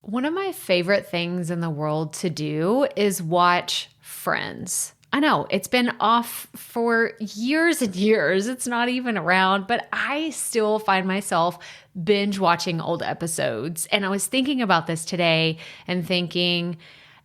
One of my favorite things in the world to do is watch Friends. I know it's been off for years and years. It's not even around, but I still find myself binge watching old episodes. And I was thinking about this today and thinking,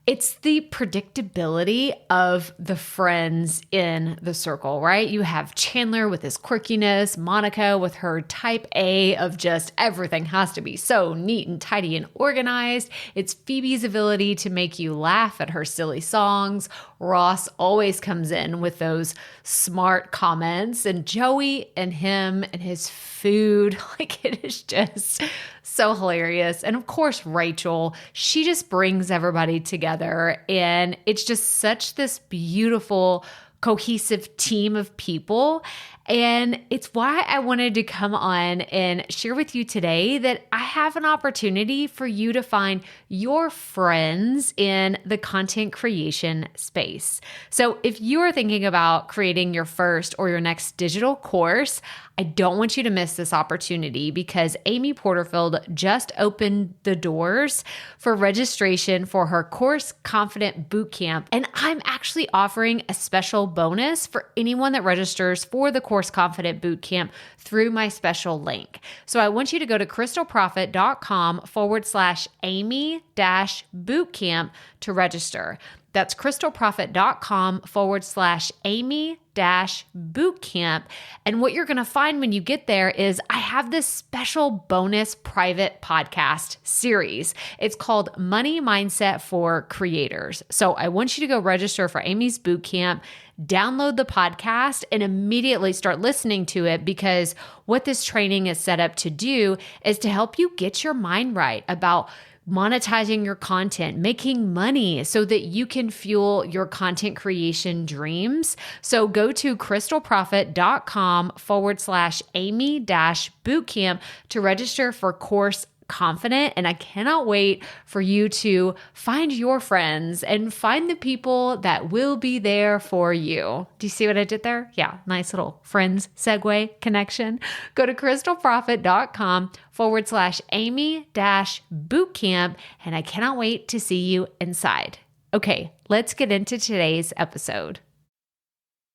it's the predictability of the friends in the circle, right? You have Chandler with his quirkiness, Monica with her type A of just everything has to be so neat and tidy and organized. It's Phoebe's ability to make you laugh at her silly songs. Ross always comes in with those smart comments, and Joey and him and his food, like it is just so hilarious. And of course, Rachel, she just brings everybody together, and it's just such this beautiful, cohesive team of people. And it's why I wanted to come on and share with you today that I have an opportunity for you to find your friends in the content creation space. So if you are thinking about creating your first or your next digital course, I don't want you to miss this opportunity because Amy Porterfield just opened the doors for registration for her Course Confident Bootcamp. And I'm actually offering a special bonus for anyone that registers for the Course Confident Bootcamp through my special link. So I want you to go to crystalprofit.com/Amy-bootcamp to register. That's crystalprofit.com/Amy-bootcamp. And what you're going to find when you get there is I have this special bonus private podcast series. It's called Money Mindset for Creators. So I want you to go register for Amy's bootcamp, download the podcast, and immediately start listening to it, because what this training is set up to do is to help you get your mind right about monetizing your content, making money so that you can fuel your content creation dreams. So go to crystalprofit.com/Amy-bootcamp to register for Course Confident. And I cannot wait for you to find your friends and find the people that will be there for you. Do you see what I did there? Yeah, nice little friends segue connection. Go to crystalprofit.com/Amy-bootcamp. And I cannot wait to see you inside. Okay, let's get into today's episode.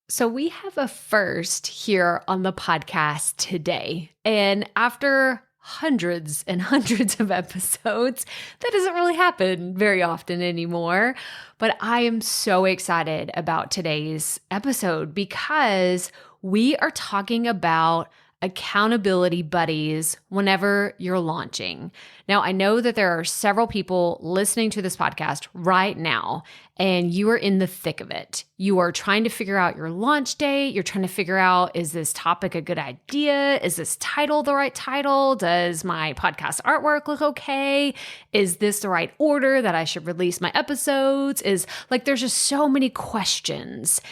So we have a first here on the podcast today. And after hundreds and hundreds of episodes, that doesn't really happen very often anymore. But I am so excited about today's episode because we are talking about accountability buddies whenever you're launching. Now, I know that there are several people listening to this podcast right now, and you are in the thick of it. You are trying to figure out your launch date. You're trying to figure out, is this topic a good idea? Is this title the right title? Does my podcast artwork look okay? Is this the right order that I should release my episodes? There's just so many questions.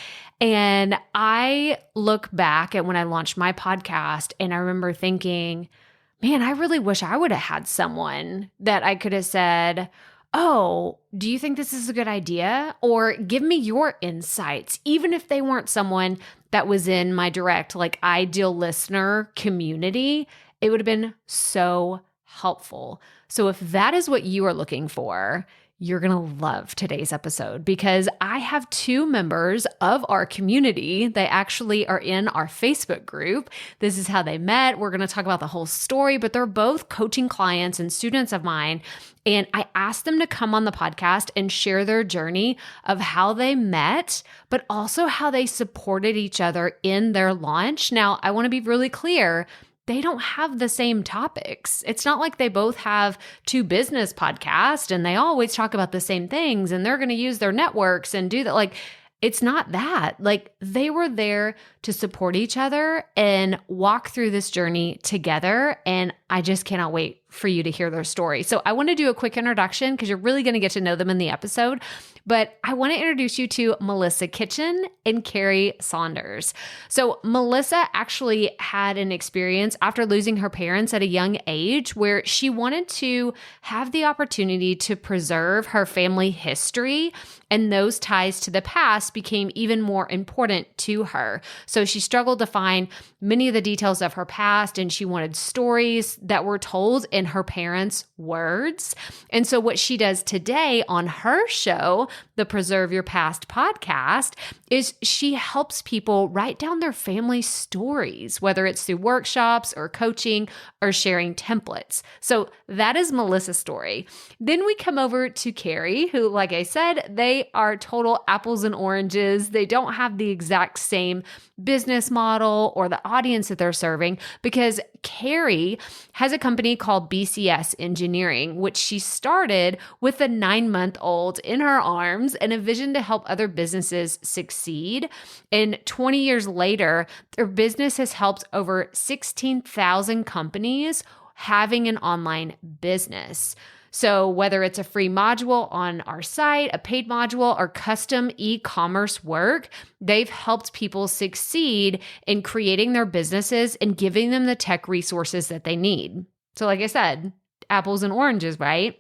And I look back at when I launched my podcast, and I remember thinking, man, I really wish I would have had someone that I could have said, oh, do you think this is a good idea? Or give me your insights, even if they weren't someone that was in my direct, ideal listener community. It would have been so helpful. So if that is what you are looking for, you're going to love today's episode, because I have two members of our community. They actually are in our Facebook group. This is how they met. We're going to talk about the whole story, but they're both coaching clients and students of mine. And I asked them to come on the podcast and share their journey of how they met, but also how they supported each other in their launch. Now, I want to be really clear. They don't have the same topics. It's not like they both have two business podcasts and they always talk about the same things and they're going to use their networks and do that. It's not that. They were there to support each other and walk through this journey together. And I just cannot wait for you to hear their story. So I want to do a quick introduction because you're really going to get to know them in the episode. But I want to introduce you to Melissa Kitchen and Carrie Saunders. So Melissa actually had an experience after losing her parents at a young age where she wanted to have the opportunity to preserve her family history, and those ties to the past became even more important to her. So she struggled to find many of the details of her past, and she wanted stories that were told in her parents' words. And so what she does today on her show, the Preserve Your Past podcast, is she helps people write down their family stories, whether it's through workshops or coaching or sharing templates. So that is Melissa's story. Then we come over to Carrie, who, like I said, they are total apples and oranges. They don't have the exact same business model or the audience that they're serving, because Carrie has a company called BCS Engineering, which she started with a 9-month-old in her arms and a vision to help other businesses succeed. And 20 years later, their business has helped over 16,000 companies having an online business. So whether it's a free module on our site, a paid module, or custom e-commerce work, they've helped people succeed in creating their businesses and giving them the tech resources that they need. So like I said, apples and oranges, right?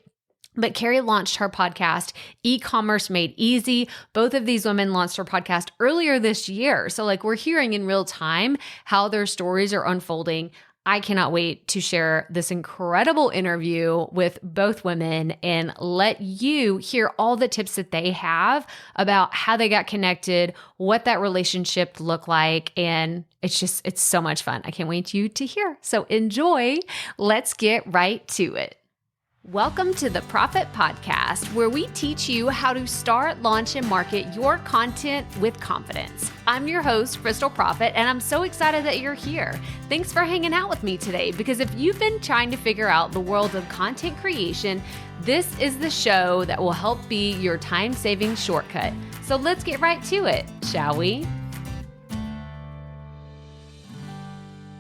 But Carrie launched her podcast, E-commerce Made Easy. Both of these women launched her podcast earlier this year. So like we're hearing in real time how their stories are unfolding. I cannot wait to share this incredible interview with both women and let you hear all the tips that they have about how they got connected, what that relationship looked like. And it's so much fun. I can't wait you to hear. So enjoy. Let's get right to it. Welcome to the Profit Podcast, where we teach you how to start, launch, and market your content with confidence. I'm your host, Crystal Profit, and I'm so excited that you're here. Thanks for hanging out with me today, because if you've been trying to figure out the world of content creation, this is the show that will help be your time-saving shortcut. So let's get right to it, shall we?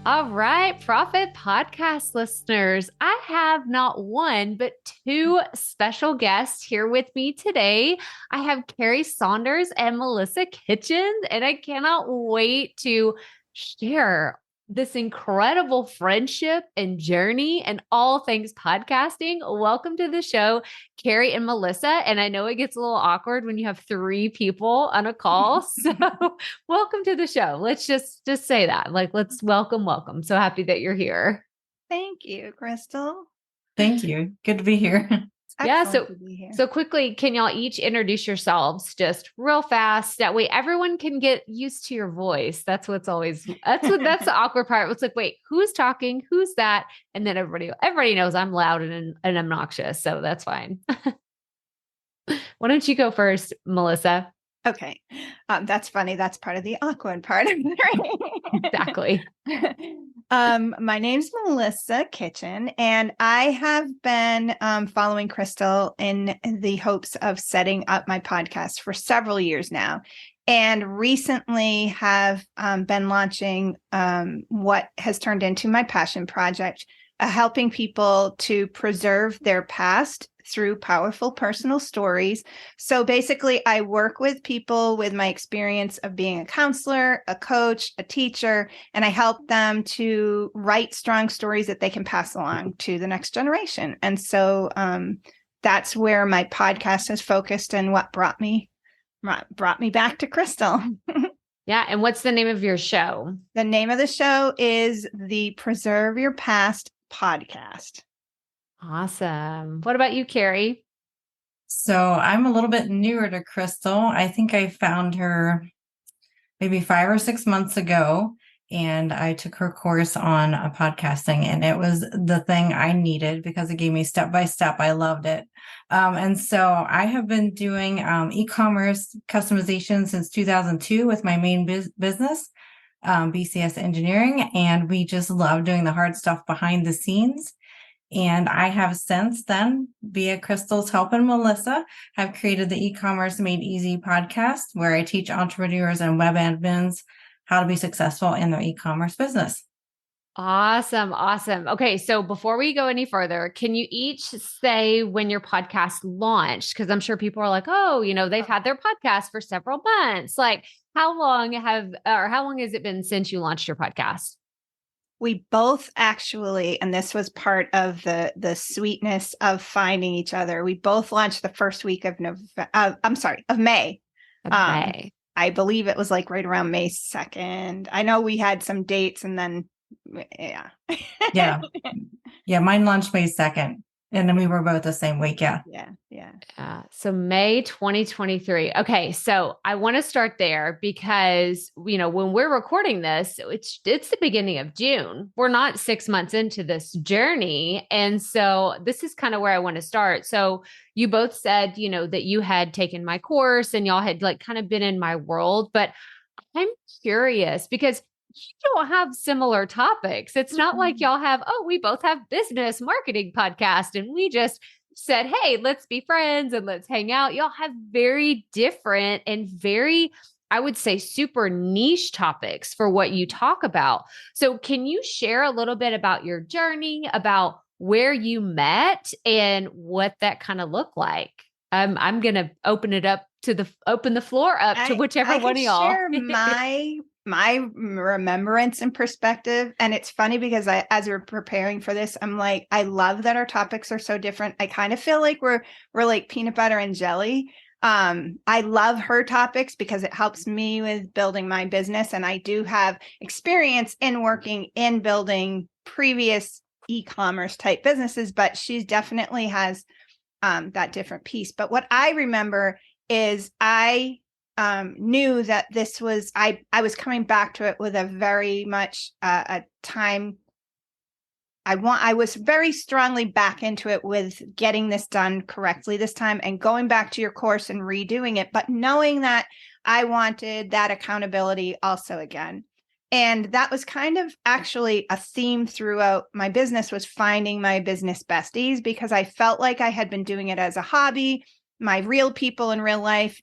All right, Profit Podcast listeners, I have not one, but two special guests here with me today. I have Carrie Saunders and Melissa Kitchens, and I cannot wait to share this incredible friendship and journey and all things podcasting. Welcome to the show, Carrie and Melissa. And I know it gets a little awkward when you have three people on a call. So welcome to the show. Let's just say that. Like, let's welcome. So happy that you're here. Thank you, Crystal. Thank you. Good to be here. Yeah. So quickly, can y'all each introduce yourselves just real fast? That way everyone can get used to your voice. That's the awkward part. It's like, wait, who's talking? Who's that? And then everybody knows I'm loud and obnoxious. So that's fine. Why don't you go first, Melissa? Okay. That's funny. That's part of the awkward part. Exactly. My name's Melissa Kitchen, and I have been following Crystal in the hopes of setting up my podcast for several years now, and recently have been launching what has turned into my passion project, helping people to preserve their past through powerful personal stories. So basically, I work with people with my experience of being a counselor, a coach, a teacher, and I help them to write strong stories that they can pass along to the next generation. And so that's where my podcast has focused and what brought me back to Crystal. Yeah. And what's the name of your show? The name of the show is the Preserve Your Past podcast. Awesome. What about you, Carrie? So I'm a little bit newer to Crystal. I think I found her maybe 5 or 6 months ago, and I took her course on podcasting, and it was the thing I needed because it gave me step by step. I loved it. And so I have been doing e-commerce customization since 2002 with my main business, BCS Engineering, and we just love doing the hard stuff behind the scenes. And I have since then, via Crystal's help and Melissa, have created the E-commerce Made Easy podcast, where I teach entrepreneurs and web admins how to be successful in their e-commerce business. Awesome. Okay. So before we go any further, can you each say when your podcast launched? Because I'm sure people are like, oh, they've had their podcast for several months. Like, how long has it been since you launched your podcast? We both actually, and this was part of the sweetness of finding each other. We both launched the first week of May. Okay. I believe it was like right around May 2nd. I know we had some dates and then, yeah. Yeah. Yeah. Mine launched May 2nd. And then we were both the same week. Yeah. Yeah. Yeah. So May 2023. Okay. So I want to start there because, when we're recording this, it's the beginning of June. We're not 6 months into this journey. And so this is kind of where I want to start. So you both said, that you had taken my course and y'all had like kind of been in my world, but I'm curious because you don't have similar topics. It's not like y'all have, we both have business marketing podcast and we just said, hey, let's be friends and let's hang out. Y'all have very different and very, I would say, super niche topics for what you talk about. So can you share a little bit about your journey, about where you met and what that kind of looked like? I'm going to open the floor up to whichever one of y'all. Share my remembrance and perspective. And it's funny because as we're preparing for this, I'm like, I love that our topics are so different. I kind of feel like we're like peanut butter and jelly. I love her topics because it helps me with building my business. And I do have experience in working in building previous e-commerce type businesses, but she definitely has that different piece. But what I remember is I knew that this was, I was coming back to it with a very much a time. I was very strongly back into it with getting this done correctly this time and going back to your course and redoing it, but knowing that I wanted that accountability also again. And that was kind of actually a theme throughout my business, was finding my business besties, because I felt like I had been doing it as a hobby. My real people in real life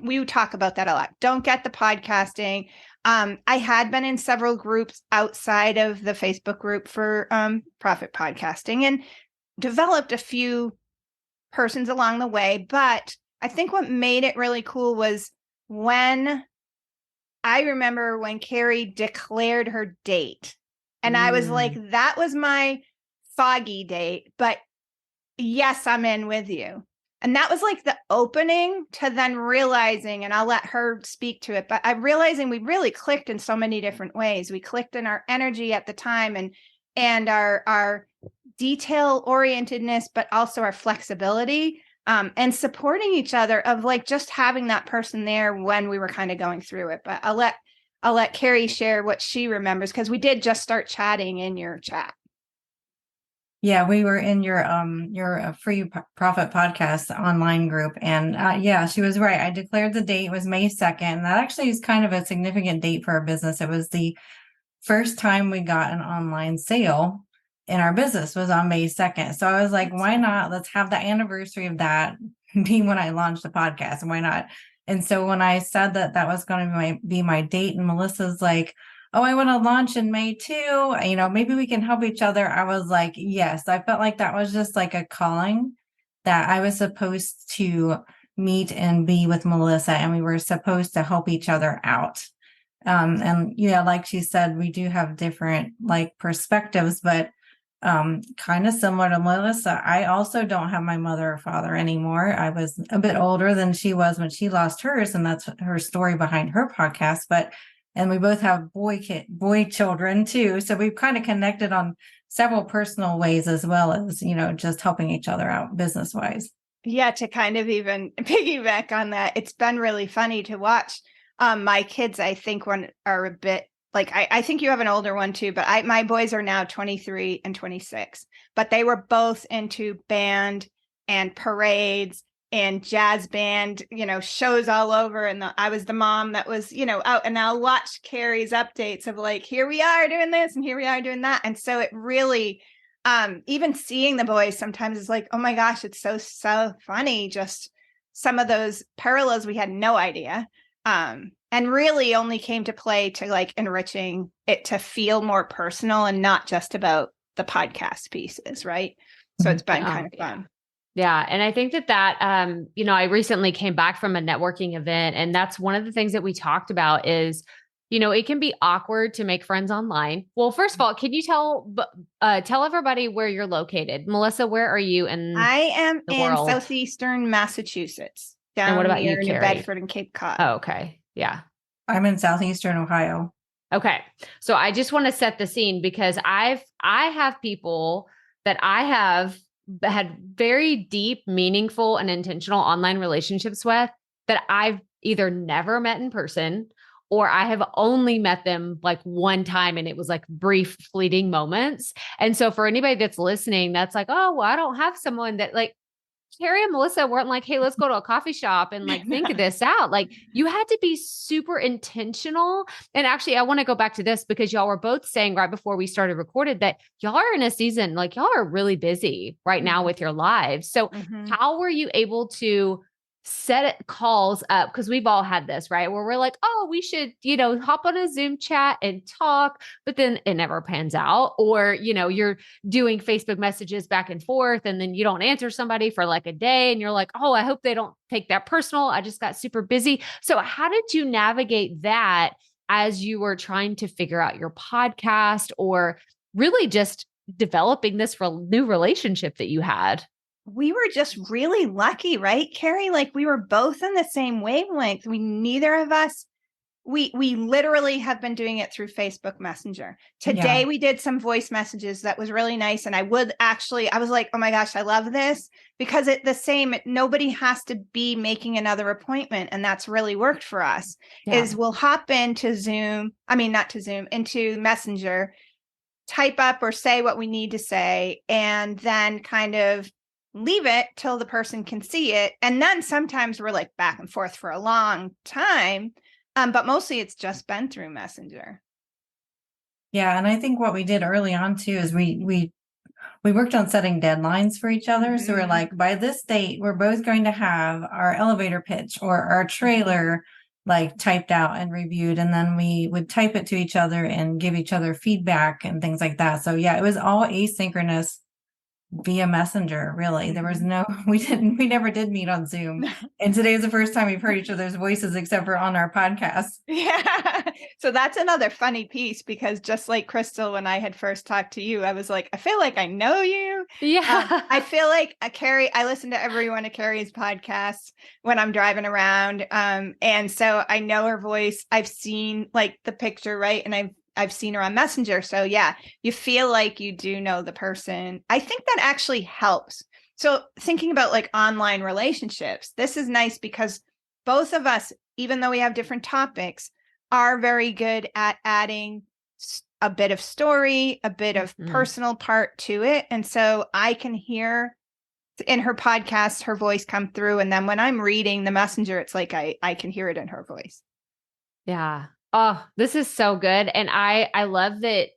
we talk about that a lot. Don't get the podcasting. I had been in several groups outside of the Facebook group for profit podcasting and developed a few persons along the way. But I think what made it really cool was I remember when Carrie declared her date, and I was like, that was my foggy date, but yes, I'm in with you. And that was like the opening to then realizing, and I'll let her speak to it, but I'm realizing we really clicked in so many different ways. We clicked in our energy at the time and our detail orientedness, but also our flexibility. And supporting each other, of like just having that person there when we were kind of going through it. But I'll let Carrie share what she remembers, because we did just start chatting in your chat. Yeah, we were in your free profit podcast online group, and yeah, she was right. I declared the date was May 2nd. That actually is kind of a significant date for our business. It was the first time we got an online sale in our business was on May 2nd. So I was like, why not? Let's have the anniversary of that be when I launched the podcast. And why not? And so when I said that was going to be my date, and Melissa's like, oh, I want to launch in May too. Maybe we can help each other. I was like, yes. I felt like that was just like a calling, that I was supposed to meet and be with Melissa, and we were supposed to help each other out. And like she said, we do have different like perspectives, but kind of similar to Melissa, I also don't have my mother or father anymore. I was a bit older than she was when she lost hers, and that's her story behind her podcast. And we both have boy children too, so we've kind of connected on several personal ways, as well as just helping each other out business wise. Yeah, to kind of even piggyback on that, it's been really funny to watch. My kids, I think, are a bit like, I think you have an older one too, but my boys are now 23 and 26, but they were both into band and parades and jazz band, shows all over. And I was the mom that was, out, and I'll watch Carrie's updates of like, here we are doing this and here we are doing that. And so it really, even seeing the boys sometimes is like, oh my gosh, it's so funny. Just some of those parallels we had no idea. And really only came to play to like enriching it to feel more personal and not just about the podcast pieces, right? So it's been kind of fun. Yeah. And I think that, I recently came back from a networking event, and that's one of the things that we talked about is, it can be awkward to make friends online. Well, first of all, can you tell everybody where you're located? Melissa, where are you in I am the in world? southeastern Massachusetts. And what down about you, near New Carrie? Bedford and Cape Cod. Oh, okay. Yeah. I'm in southeastern Ohio. Okay. So I just want to set the scene because I have people that I have had very deep, meaningful, and intentional online relationships with that I've either never met in person or I have only met them like one time and it was like brief, fleeting moments. And so for anybody that's listening, that's like, oh, well, I don't have someone that like Carrie and Melissa weren't like, hey, let's go to a coffee shop and like think this out. Like you had to be super intentional. And actually, I want to go back to this because y'all were both saying right before we started recorded that y'all are in a season, like y'all are really busy right now with your lives. So how were you able to set calls up? Because we've all had this, right? Where we're like, oh, we should, hop on a Zoom chat and talk, but then it never pans out. Or, you're doing Facebook messages back and forth, and then you don't answer somebody for like a day and you're like, oh, I hope they don't take that personal. I just got super busy. So how did you navigate that as you were trying to figure out your podcast or really just developing this new relationship that you had? We were just really lucky, right, Carrie? Like we were both in the same wavelength. Neither of us, we literally have been doing it through Facebook Messenger. Today we did some voice messages that was really nice. And I was like, oh my gosh, I love this because nobody has to be making another appointment. And that's really worked for us is we'll hop into into Messenger, type up or say what we need to say, and then kind of leave it till the person can see it. And then sometimes we're like back and forth for a long time. But mostly it's just been through Messenger. Yeah. And I think what we did early on too is we worked on setting deadlines for each other. So we're like, by this date, we're both going to have our elevator pitch or our trailer like typed out and reviewed. And then we would type it to each other and give each other feedback and things like that. So yeah, it was all asynchronous via Messenger, really. There was we never did meet on Zoom. And today is the first time we've heard each other's voices except for on our podcast. Yeah. So that's another funny piece because just like Crystal, when I had first talked to you, I was like, I feel like I know you. Yeah. I feel like Carrie, I listen to every one of Carrie's podcasts when I'm driving around. And so I know her voice. I've seen like the picture, right? And I've seen her on Messenger. So yeah, you feel like you do know the person. I think that actually helps. So thinking about like online relationships, this is nice because both of us, even though we have different topics, are very good at adding a bit of story, a bit of personal part to it. And so I can hear in her podcast, her voice come through. And then when I'm reading the Messenger, it's like I can hear it in her voice. Yeah. Oh, this is so good. And I love that,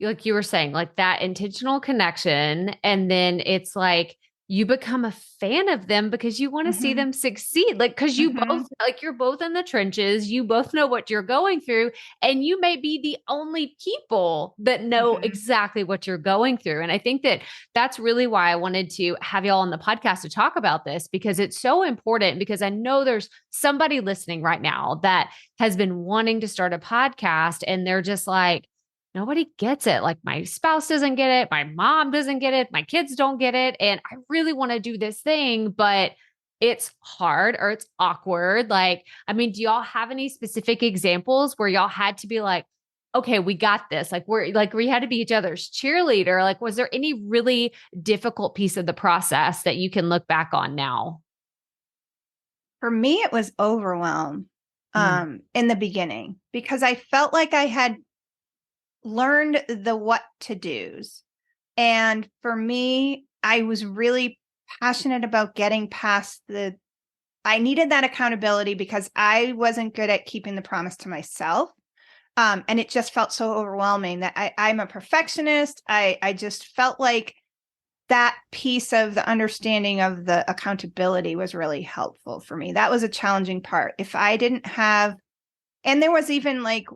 like you were saying, like that intentional connection. And then it's like, you become a fan of them because you want to see them succeed. Like, cause you both, like you're both in the trenches. You both know what you're going through and you may be the only people that know exactly what you're going through. And I think that that's really why I wanted to have y'all on the podcast to talk about this because it's so important because I know there's somebody listening right now that has been wanting to start a podcast and they're just like, nobody gets it. Like my spouse doesn't get it. My mom doesn't get it. My kids don't get it. And I really want to do this thing, but it's hard or it's awkward. Like, I mean, do y'all have any specific examples where y'all had to be like, okay, we got this. Like we had to be each other's cheerleader. Like, was there any really difficult piece of the process that you can look back on now? For me, it was overwhelm in the beginning because I felt like I had learned the what to do's. And for me, I was really passionate about getting past I needed that accountability because I wasn't good at keeping the promise to myself. And it just felt so overwhelming that I'm a perfectionist. I just felt like that piece of the understanding of the accountability was really helpful for me. That was a challenging part. If I didn't have, and there was even like,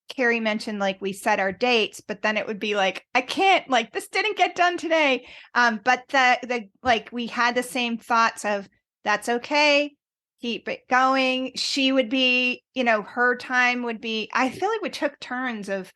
Carrie mentioned like we set our dates, but then it would be like, I can't, like this didn't get done today. But the like we had the same thoughts of that's okay, keep it going. She would be, her time would be, I feel like we took turns of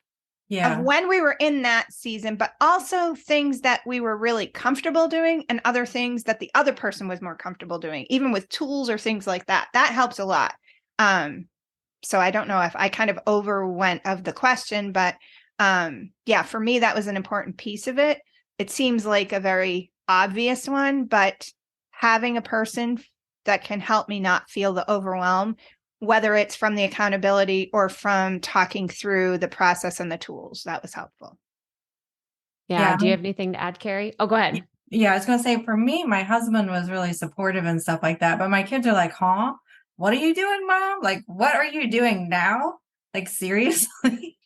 of when we were in that season, but also things that we were really comfortable doing and other things that the other person was more comfortable doing, even with tools or things like that. That helps a lot. So I don't know if I kind of overwent of the question, but yeah, for me, that was an important piece of it. It seems like a very obvious one, but having a person that can help me not feel the overwhelm, whether it's from the accountability or from talking through the process and the tools, that was helpful. Yeah. Do you have anything to add, Carrie? Oh, go ahead. Yeah, I was going to say, for me, my husband was really supportive and stuff like that. But my kids are like, huh? What are you doing, Mom? Like, what are you doing now? Like, seriously?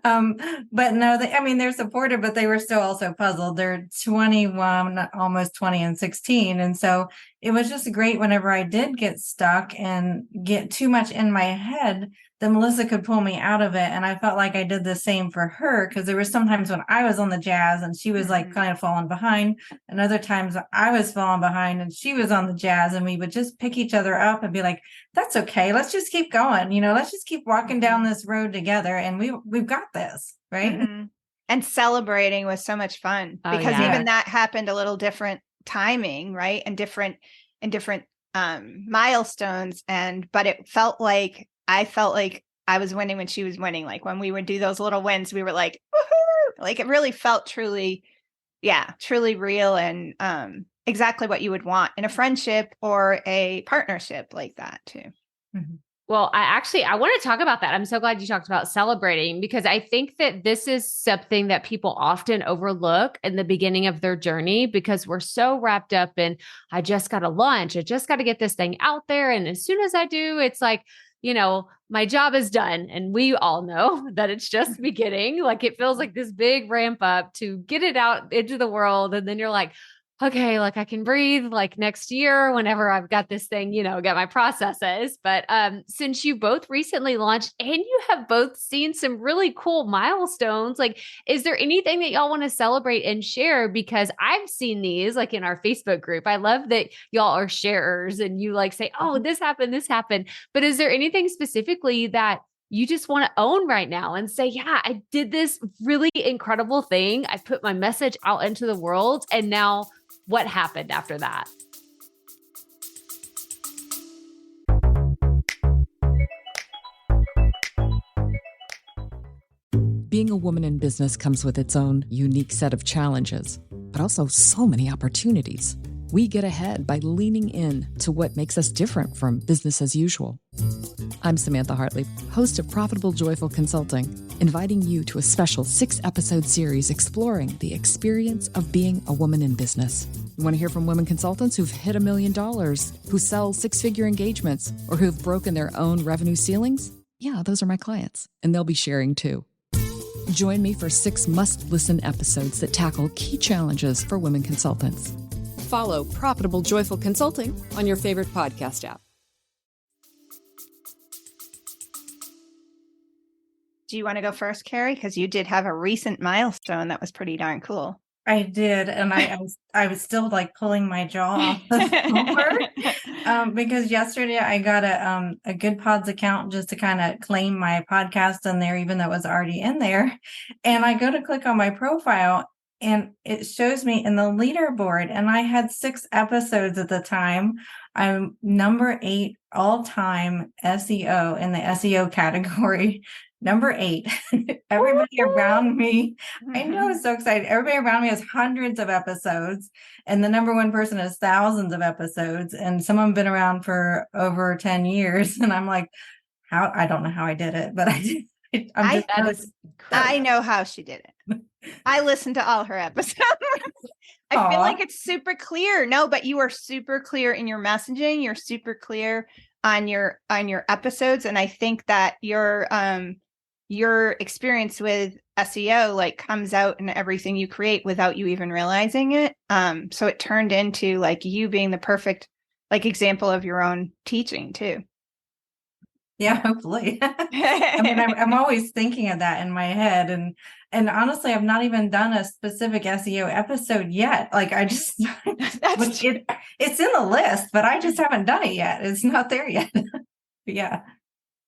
But no, they're supportive, but they were still also puzzled. They're 21, almost 20 and 16. And so it was just great whenever I did get stuck and get too much in my head, that Melissa could pull me out of it. And I felt like I did the same for her, because there were sometimes when I was on the jazz and she was like kind of falling behind, and other times I was falling behind and she was on the jazz, and we would just pick each other up and be like, that's okay. Let's just keep going. Let's just keep walking down this road together, and we've got this, right? And celebrating was so much fun, because even that happened a little different timing, right? And different milestones. But I felt like I was winning when she was winning. Like when we would do those little wins, we were like, woohoo! Like it really felt truly real, and exactly what you would want in a friendship or a partnership like that too. Well, I want to talk about that. I'm so glad you talked about celebrating, because I think that this is something that people often overlook in the beginning of their journey, because we're so wrapped up in, I just got to launch. I just got to get this thing out there. And as soon as I do, it's like, my job is done. And we all know that it's just beginning. Like it feels like this big ramp up to get it out into the world. And then you're like, okay, like I can breathe like next year whenever I've got this thing, get my processes. But since you both recently launched and you have both seen some really cool milestones, like, is there anything that y'all want to celebrate and share? Because I've seen these like in our Facebook group. I love that y'all are sharers and you like say, oh, this happened. But is there anything specifically that you just want to own right now and say, yeah, I did this really incredible thing. I put my message out into the world, and now what happened after that? Being a woman in business comes with its own unique set of challenges, but also so many opportunities. We get ahead by leaning in to what makes us different from business as usual. I'm Samantha Hartley, host of Profitable Joyful Consulting, inviting you to a special 6-episode series exploring the experience of being a woman in business. You want to hear from women consultants who've hit $1 million, who sell 6-figure engagements, or who've broken their own revenue ceilings? Yeah, those are my clients, and they'll be sharing too. Join me for 6 must-listen episodes that tackle key challenges for women consultants. Follow Profitable Joyful Consulting on your favorite podcast app. Do you want to go first, Carrie? Because you did have a recent milestone that was pretty darn cool. I did, and I was still like pulling my jaw off the floor because yesterday I got a Good Pods account just to kind of claim my podcast in there, even though it was already in there. And I go to click on my profile, and it shows me in the leaderboard, and I had 6 episodes at the time. I'm number 8 all-time SEO in the SEO category. Number 8. Everybody around me, I know, it's so excited. Everybody around me has hundreds of episodes, and the number 1 person has thousands of episodes, and some of them have been around for over 10 years. And I'm like, I don't know how I did it, but I did. I know how she did it. I listened to all her episodes. I feel like it's super clear. No, but you are super clear in your messaging. You're super clear on your episodes. And I think that your experience with SEO like comes out in everything you create without you even realizing it. So it turned into like you being the perfect like example of your own teaching too. Yeah, hopefully. I'm always thinking of that in my head, and honestly, I've not even done a specific SEO episode yet. Like I just, it's in the list, but I just haven't done it yet. It's not there yet. Yeah,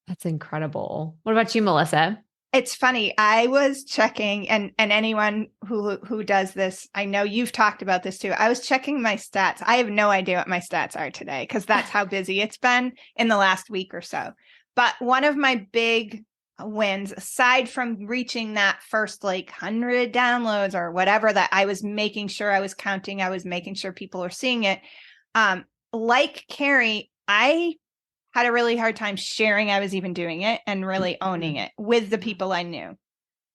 that's incredible. What about you, Melissa? It's funny. I was checking, and anyone who does this, I know you've talked about this too. I was checking my stats. I have no idea what my stats are today because that's how busy it's been in the last week or so. But one of my big wins, aside from reaching that first like 100 downloads or whatever that I was making sure I was counting, I was making sure people were seeing it. Like Carrie, I had a really hard time sharing I was even doing it and really owning it with the people I knew.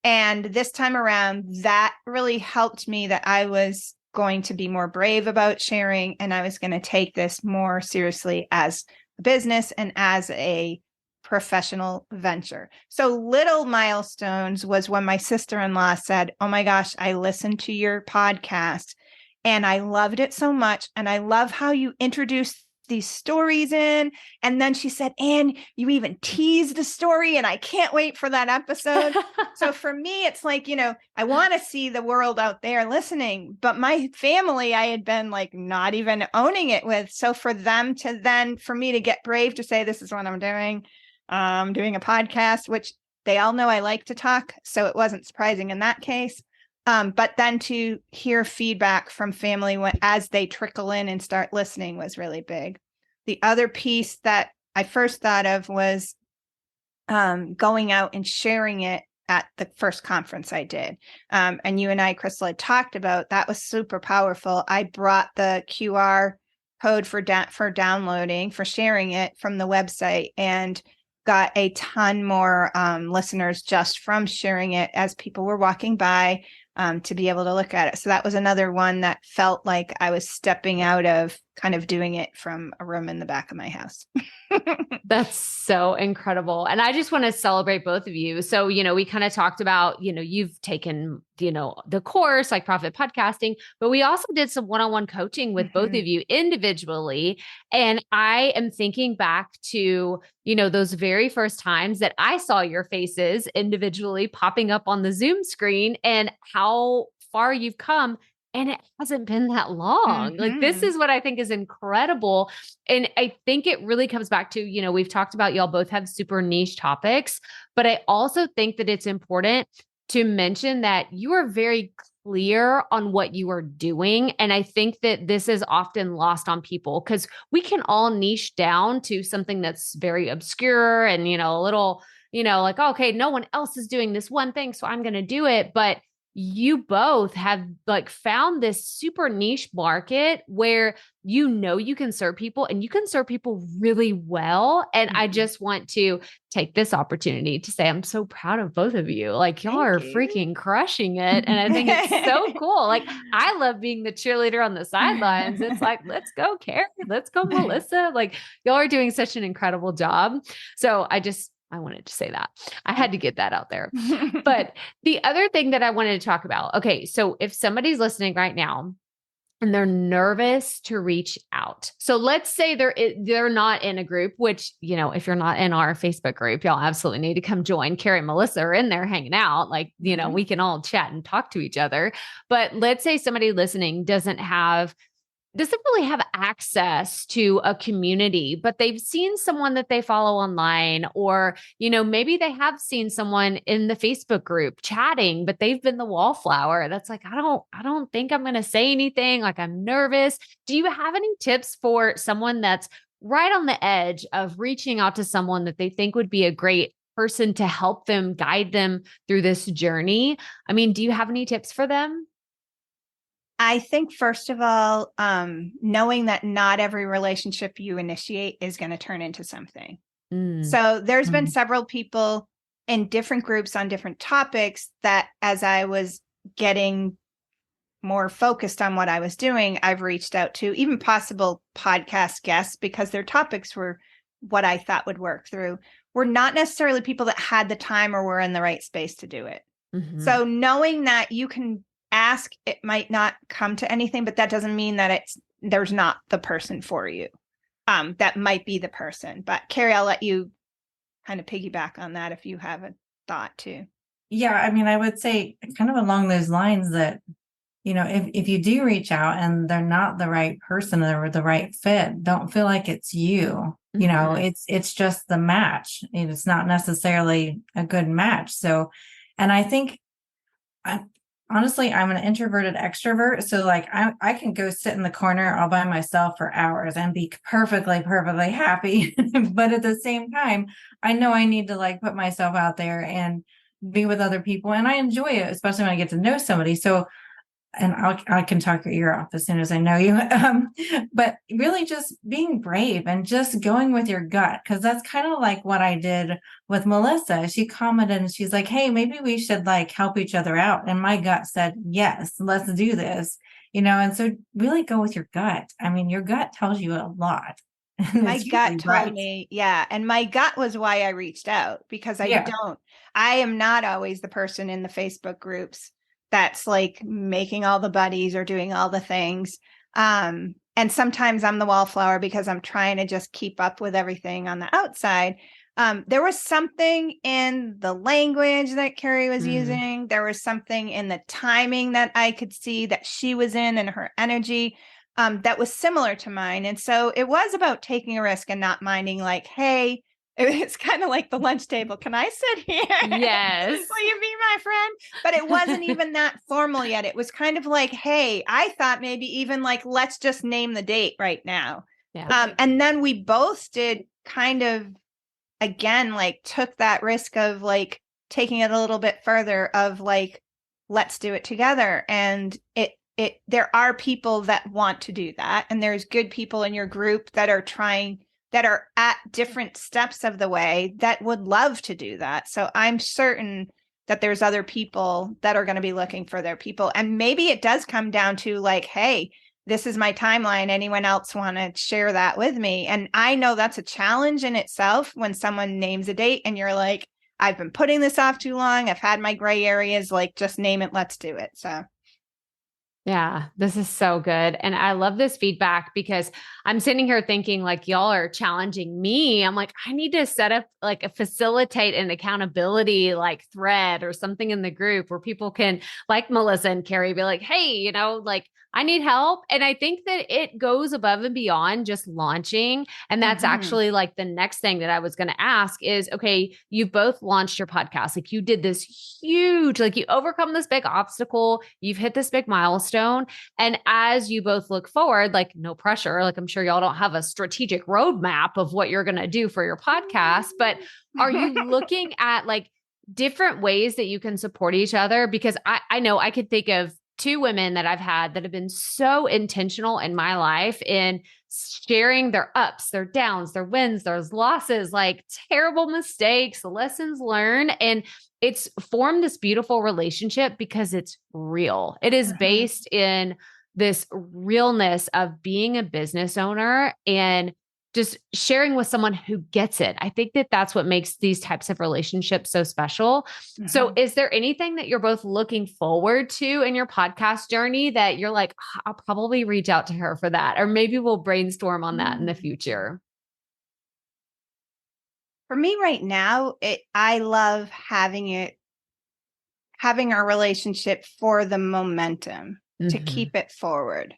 And this time around, that really helped me that I was going to be more brave about sharing, and I was going to take this more seriously as a business and as a professional venture. So little milestones was when my sister-in-law said, "Oh my gosh, I listened to your podcast and I loved it so much. And I love how you introduced these stories in." And then she said, "And you even teased the story, and I can't wait for that episode." So for me, it's like, I want to see the world out there listening, but my family, I had been like not even owning it with. So for them to then, for me to get brave to say, "This is what I'm doing. I'm doing a podcast," which they all know I like to talk. So it wasn't surprising in that case. But then to hear feedback from family as they trickle in and start listening was really big. The other piece that I first thought of was going out and sharing it at the first conference I did. And you and I, Crystal, had talked about that was super powerful. I brought the QR code for downloading, for sharing it from the website, and got a ton more listeners just from sharing it as people were walking by. To be able to look at it. So that was another one that felt like I was stepping out of kind of doing it from a room in the back of my house. That's so incredible. And I just want to celebrate both of you. So, we kind of talked about, you've taken, the course like Profit Podcasting, but we also did some one-on-one coaching with both of you individually. And I am thinking back to, those very first times that I saw your faces individually popping up on the Zoom screen and how far you've come. And it hasn't been that long. Like, this is what I think is incredible. And I think it really comes back to, we've talked about y'all both have super niche topics, but I also think that it's important to mention that you are very clear on what you are doing. And I think that this is often lost on people because we can all niche down to something that's very obscure and, a little, like, okay, no one else is doing this one thing, so I'm going to do it. But you both have found this super niche market where you can serve people and you can serve people really well. And I just want to take this opportunity to say I'm so proud of both of you. Like, y'all are freaking crushing it. And I think it's so cool. Like, I love being the cheerleader on the sidelines. It's like, let's go, Carrie. Let's go, Melissa. Like, y'all are doing such an incredible job. So I wanted to say that. I had to get that out there. But the other thing that I wanted to talk about, okay, so if somebody's listening right now and they're nervous to reach out. So let's say they're not in a group, which, if you're not in our Facebook group, y'all absolutely need to come join. Carrie and Melissa are in there hanging out. Like, we can all chat and talk to each other. But let's say somebody listening doesn't really have access to a community, but they've seen someone that they follow online, or, maybe they have seen someone in the Facebook group chatting, but they've been the wallflower. That's like, I don't think I'm going to say anything. Like, I'm nervous. Do you have any tips for someone that's right on the edge of reaching out to someone that they think would be a great person to help them, guide them through this journey? I mean, do you have any tips for them? I think, first of all, knowing that not every relationship you initiate is going to turn into something. So there's been several people in different groups on different topics that, as I was getting more focused on what I was doing, I've reached out to, even possible podcast guests, because their topics were what I thought would work through. Were not necessarily people that had the time or were in the right space to do it. So knowing that you can ask, it might not come to anything, but that doesn't mean that there's not the person for you. That might be the person. But Carrie, I'll let you kind of piggyback on that if you have a thought too. Yeah, I mean, I would say kind of along those lines that, if you do reach out and they're not the right person or the right fit, don't feel like it's you. You know, it's just the match. And it's not necessarily a good match. So, and I think honestly, I'm an introverted extrovert. So like I can go sit in the corner all by myself for hours and be perfectly happy. But at the same time, I know I need to like put myself out there and be with other people. And I enjoy it, especially when I get to know somebody. So, and I can talk your ear off as soon as I know you. But really just being brave and just going with your gut. Cause that's kind of like what I did with Melissa. She commented and she's like, hey, maybe we should like help each other out. And my gut said, yes, let's do this, you know? And so really go with your gut. I mean, your gut tells you a lot. My gut told me, yeah. And my gut was why I reached out, because I am not always the person in the Facebook groups that's like making all the buddies or doing all the things. And sometimes I'm the wallflower because I'm trying to just keep up with everything on the outside. There was something in the language that Carrie was using. There was something in the timing that I could see that she was in and her energy that was similar to mine. And so it was about taking a risk and not minding like, hey, it's kind of like the lunch table. Can I sit here? Yes. Will you be my friend? But it wasn't even that formal yet. It was kind of like, hey, I thought maybe even like, let's just name the date right now. Yeah. And then we both did kind of, again, like took that risk of like taking it a little bit further of like, let's do it together. And there are people that want to do that. And there's good people in your group that are at different steps of the way that would love to do that. So I'm certain that there's other people that are going to be looking for their people. And maybe it does come down to like, hey, this is my timeline. Anyone else want to share that with me? And I know that's a challenge in itself when someone names a date and you're like, I've been putting this off too long. I've had my gray areas, like just name it. Let's do it. So yeah, this is so good. And I love this feedback because I'm sitting here thinking like y'all are challenging me. I'm like, I need to set up like a facilitate an accountability like thread or something in the group where people can, like Melissa and Carrie, be like, hey, you know, like I need help. And I think that it goes above and beyond just launching. And that's actually like the next thing that I was going to ask is, okay, you both launched your podcast. Like you did this huge, like you overcome this big obstacle, you've hit this big milestone. And as you both look forward, like no pressure, like I'm sure y'all don't have a strategic roadmap of what you're going to do for your podcast, but are you looking at like different ways that you can support each other? Because I know I could think of two women that I've had that have been so intentional in my life in sharing their ups, their downs, their wins, their losses, like terrible mistakes, lessons learned. And it's formed this beautiful relationship because it's real. It is based in this realness of being a business owner and just sharing with someone who gets it. I think that that's what makes these types of relationships so special. So is there anything that you're both looking forward to in your podcast journey that you're like, I'll probably reach out to her for that, or maybe we'll brainstorm on that in the future? For me right now, I love having our relationship for the momentum to keep it forward.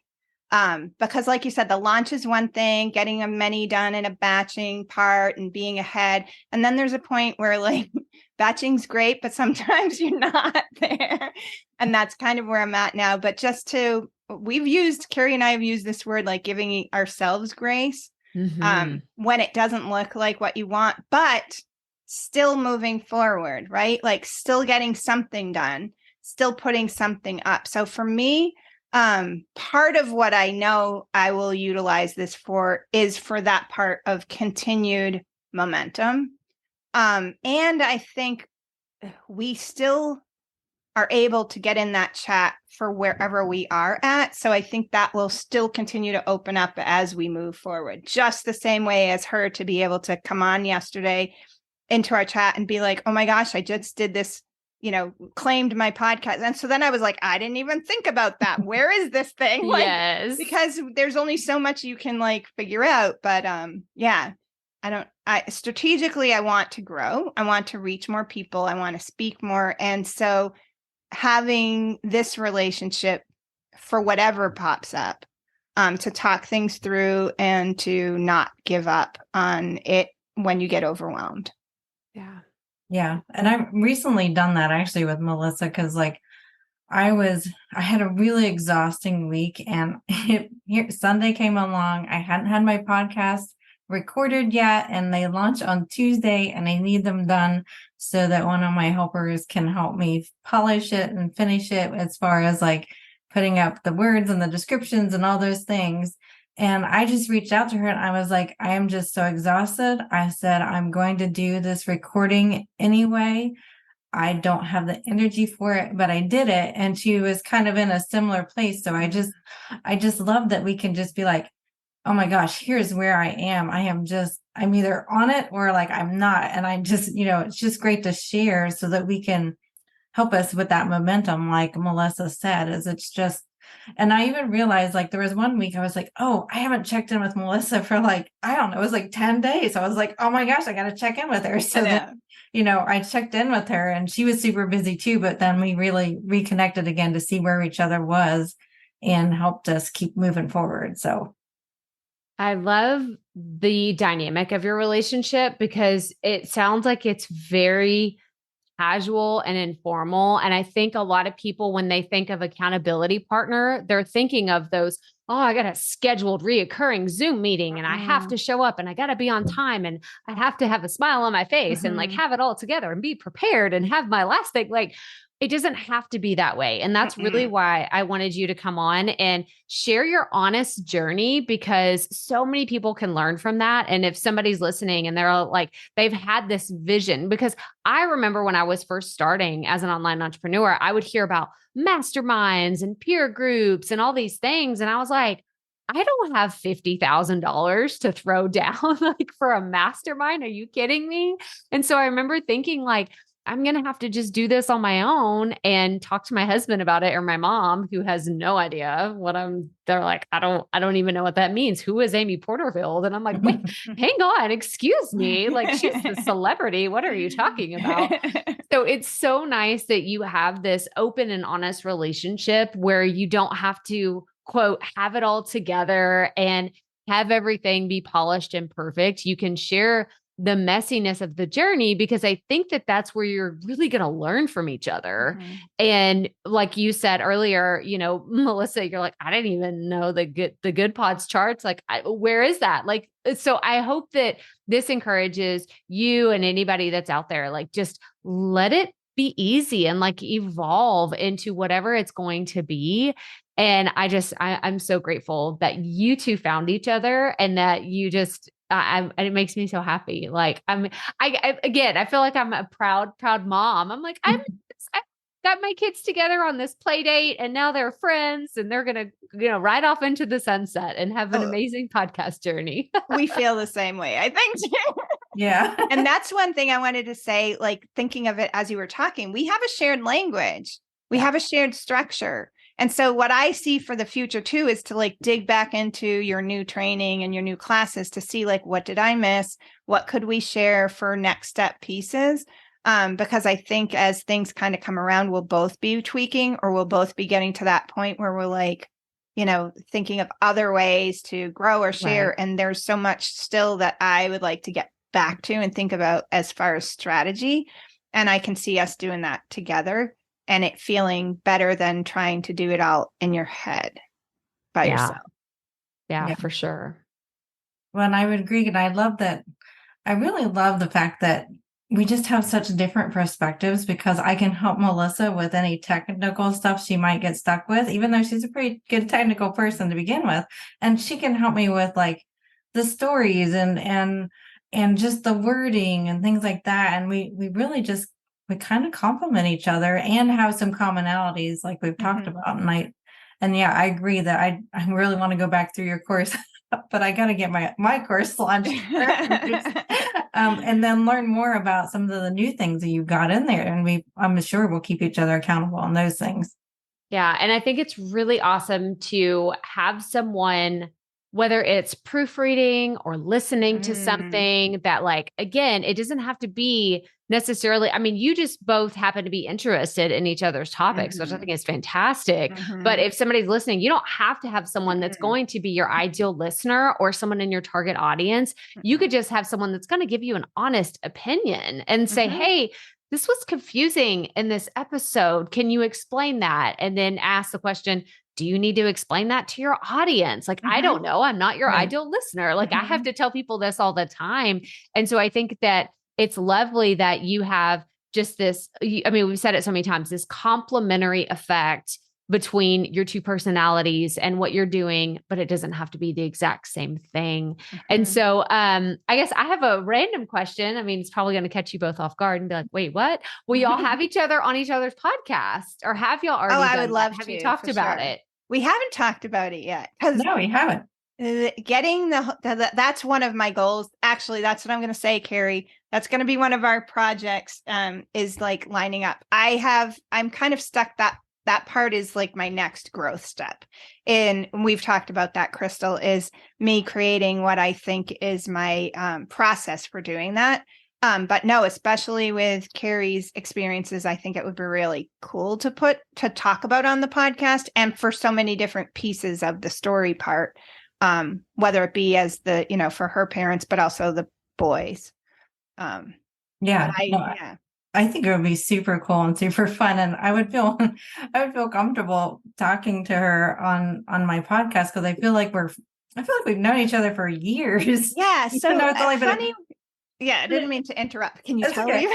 Because like you said, the launch is one thing, getting a many done in a batching part and being ahead. And then there's a point where like batching's great, but sometimes you're not there. And that's kind of where I'm at now. But Carrie and I have used this word, like giving ourselves grace when it doesn't look like what you want, but still moving forward, right? Like still getting something done, still putting something up. So for me, part of what I know I will utilize this for is for that part of continued momentum. And I think we still are able to get in that chat for wherever we are at. So I think that will still continue to open up as we move forward, just the same way as her to be able to come on yesterday into our chat and be like, oh my gosh, I just did this, claimed my podcast. And so then I was like, I didn't even think about that. Where is this thing? Like, yes. Because there's only so much you can like figure out. But strategically, I want to grow. I want to reach more people. I want to speak more. And so having this relationship for whatever pops up to talk things through and to not give up on it when you get overwhelmed. Yeah. Yeah. And I've recently done that actually with Melissa, because like I had a really exhausting week, and Sunday came along. I hadn't had my podcast recorded yet, and they launch on Tuesday, and I need them done so that one of my helpers can help me polish it and finish it as far as like putting up the words and the descriptions and all those things. And I just reached out to her and I was like, I am just so exhausted. I said, I'm going to do this recording anyway. I don't have the energy for it, but I did it. And she was kind of in a similar place. So I just love that we can just be like, oh my gosh, here's where I am. I'm either on it or like I'm not. And I just, it's just great to share so that we can help us with that momentum. Like Melissa said, and I even realized like there was one week I was like, oh, I haven't checked in with Melissa for like, I don't know, it was like 10 days. I was like, oh my gosh, I got to check in with her. So then, I checked in with her and she was super busy too, but then we really reconnected again to see where each other was and helped us keep moving forward. So I love the dynamic of your relationship because it sounds like it's very casual and informal. And I think a lot of people, when they think of accountability partner, they're thinking of those, oh, I got a scheduled reoccurring Zoom meeting and I have to show up and I got to be on time and I have to have a smile on my face and like have it all together and be prepared and have my last thing. Like, it doesn't have to be that way. And that's really why I wanted you to come on and share your honest journey, because so many people can learn from that. And if somebody's listening and they're like, they've had this vision, because I remember when I was first starting as an online entrepreneur, I would hear about masterminds and peer groups and all these things. And I was like, I don't have $50,000 to throw down like for a mastermind. Are you kidding me? And so I remember thinking like, I'm going to have to just do this on my own and talk to my husband about it, or my mom, who has no idea they're like, I don't even know what that means. Who is Amy Porterfield? And I'm like, wait, hang on, excuse me. Like, she's a celebrity. What are you talking about? So it's so nice that you have this open and honest relationship where you don't have to, quote, have it all together and have everything be polished and perfect. You can share the messiness of the journey, because I think that that's where you're really going to learn from each other. And like you said earlier, Melissa, you're like, I didn't even know the good pods charts. Like, where is that? Like, so I hope that this encourages you and anybody that's out there, like, just let it be easy and like evolve into whatever it's going to be. And I'm so grateful that you two found each other and that you just, and it makes me so happy. Like I feel like I'm a proud mom. I'm like, I got my kids together on this play date and now they're friends and they're going to, ride off into the sunset and have an amazing podcast journey. We feel the same way, I think. Yeah. And that's one thing I wanted to say, like thinking of it as you were talking, we have a shared language. We have a shared structure. And so what I see for the future too is to like dig back into your new training and your new classes to see like, what did I miss? What could we share for next step pieces? Because I think as things kind of come around, we'll both be tweaking, or we'll both be getting to that point where we're like, thinking of other ways to grow or share. Right. And there's so much still that I would like to get back to and think about as far as strategy. And I can see us doing that together. And it feeling better than trying to do it all in your head by yourself. Yeah, for sure. Well, and I would agree. And I really love the fact that we just have such different perspectives, because I can help Melissa with any technical stuff she might get stuck with, even though she's a pretty good technical person to begin with. And she can help me with like the stories and just the wording and things like that. And we really just, we kind of complement each other and have some commonalities like we've talked about. And I agree that I really want to go back through your course, but I got to get my course launched and then learn more about some of the new things that you've got in there. And I'm sure we'll keep each other accountable on those things. Yeah. And I think it's really awesome to have someone, whether it's proofreading or listening to something that, like, again, it doesn't have to be necessarily, I mean, you just both happen to be interested in each other's topics, which I think is fantastic. But if somebody's listening, you don't have to have someone that's going to be your ideal listener or someone in your target audience. You could just have someone that's going to give you an honest opinion and say, hey, this was confusing in this episode. Can you explain that? And then ask the question, do you need to explain that to your audience? Like, I don't know. I'm not your ideal listener. Like, I have to tell people this all the time. And so I think that it's lovely that you have just this, I mean, we've said it so many times, this complementary effect between your two personalities and what you're doing, but it doesn't have to be the exact same thing. And so I guess I have a random question. I mean, it's probably going to catch you both off guard and be like, wait, what? Will y'all have each other on each other's podcast, or have y'all already I would love have to, you talked about it? We haven't talked about it yet. No, we haven't. Getting that's one of my goals. Actually, that's what I'm going to say, Carrie. That's going to be one of our projects, is like lining up. I'm kind of stuck. That part is like my next growth step. And we've talked about that, Crystal, is me creating what I think is my process for doing that. But no, especially with Carrie's experiences, I think it would be really cool to talk about on the podcast, and for so many different pieces of the story part, whether it be as for her parents, but also the boys. I think it would be super cool and super fun, and I would feel comfortable talking to her on my podcast, because I feel like we've known each other for years. Yeah, so it's only funny. Yeah, I didn't mean to interrupt. Can you tell me?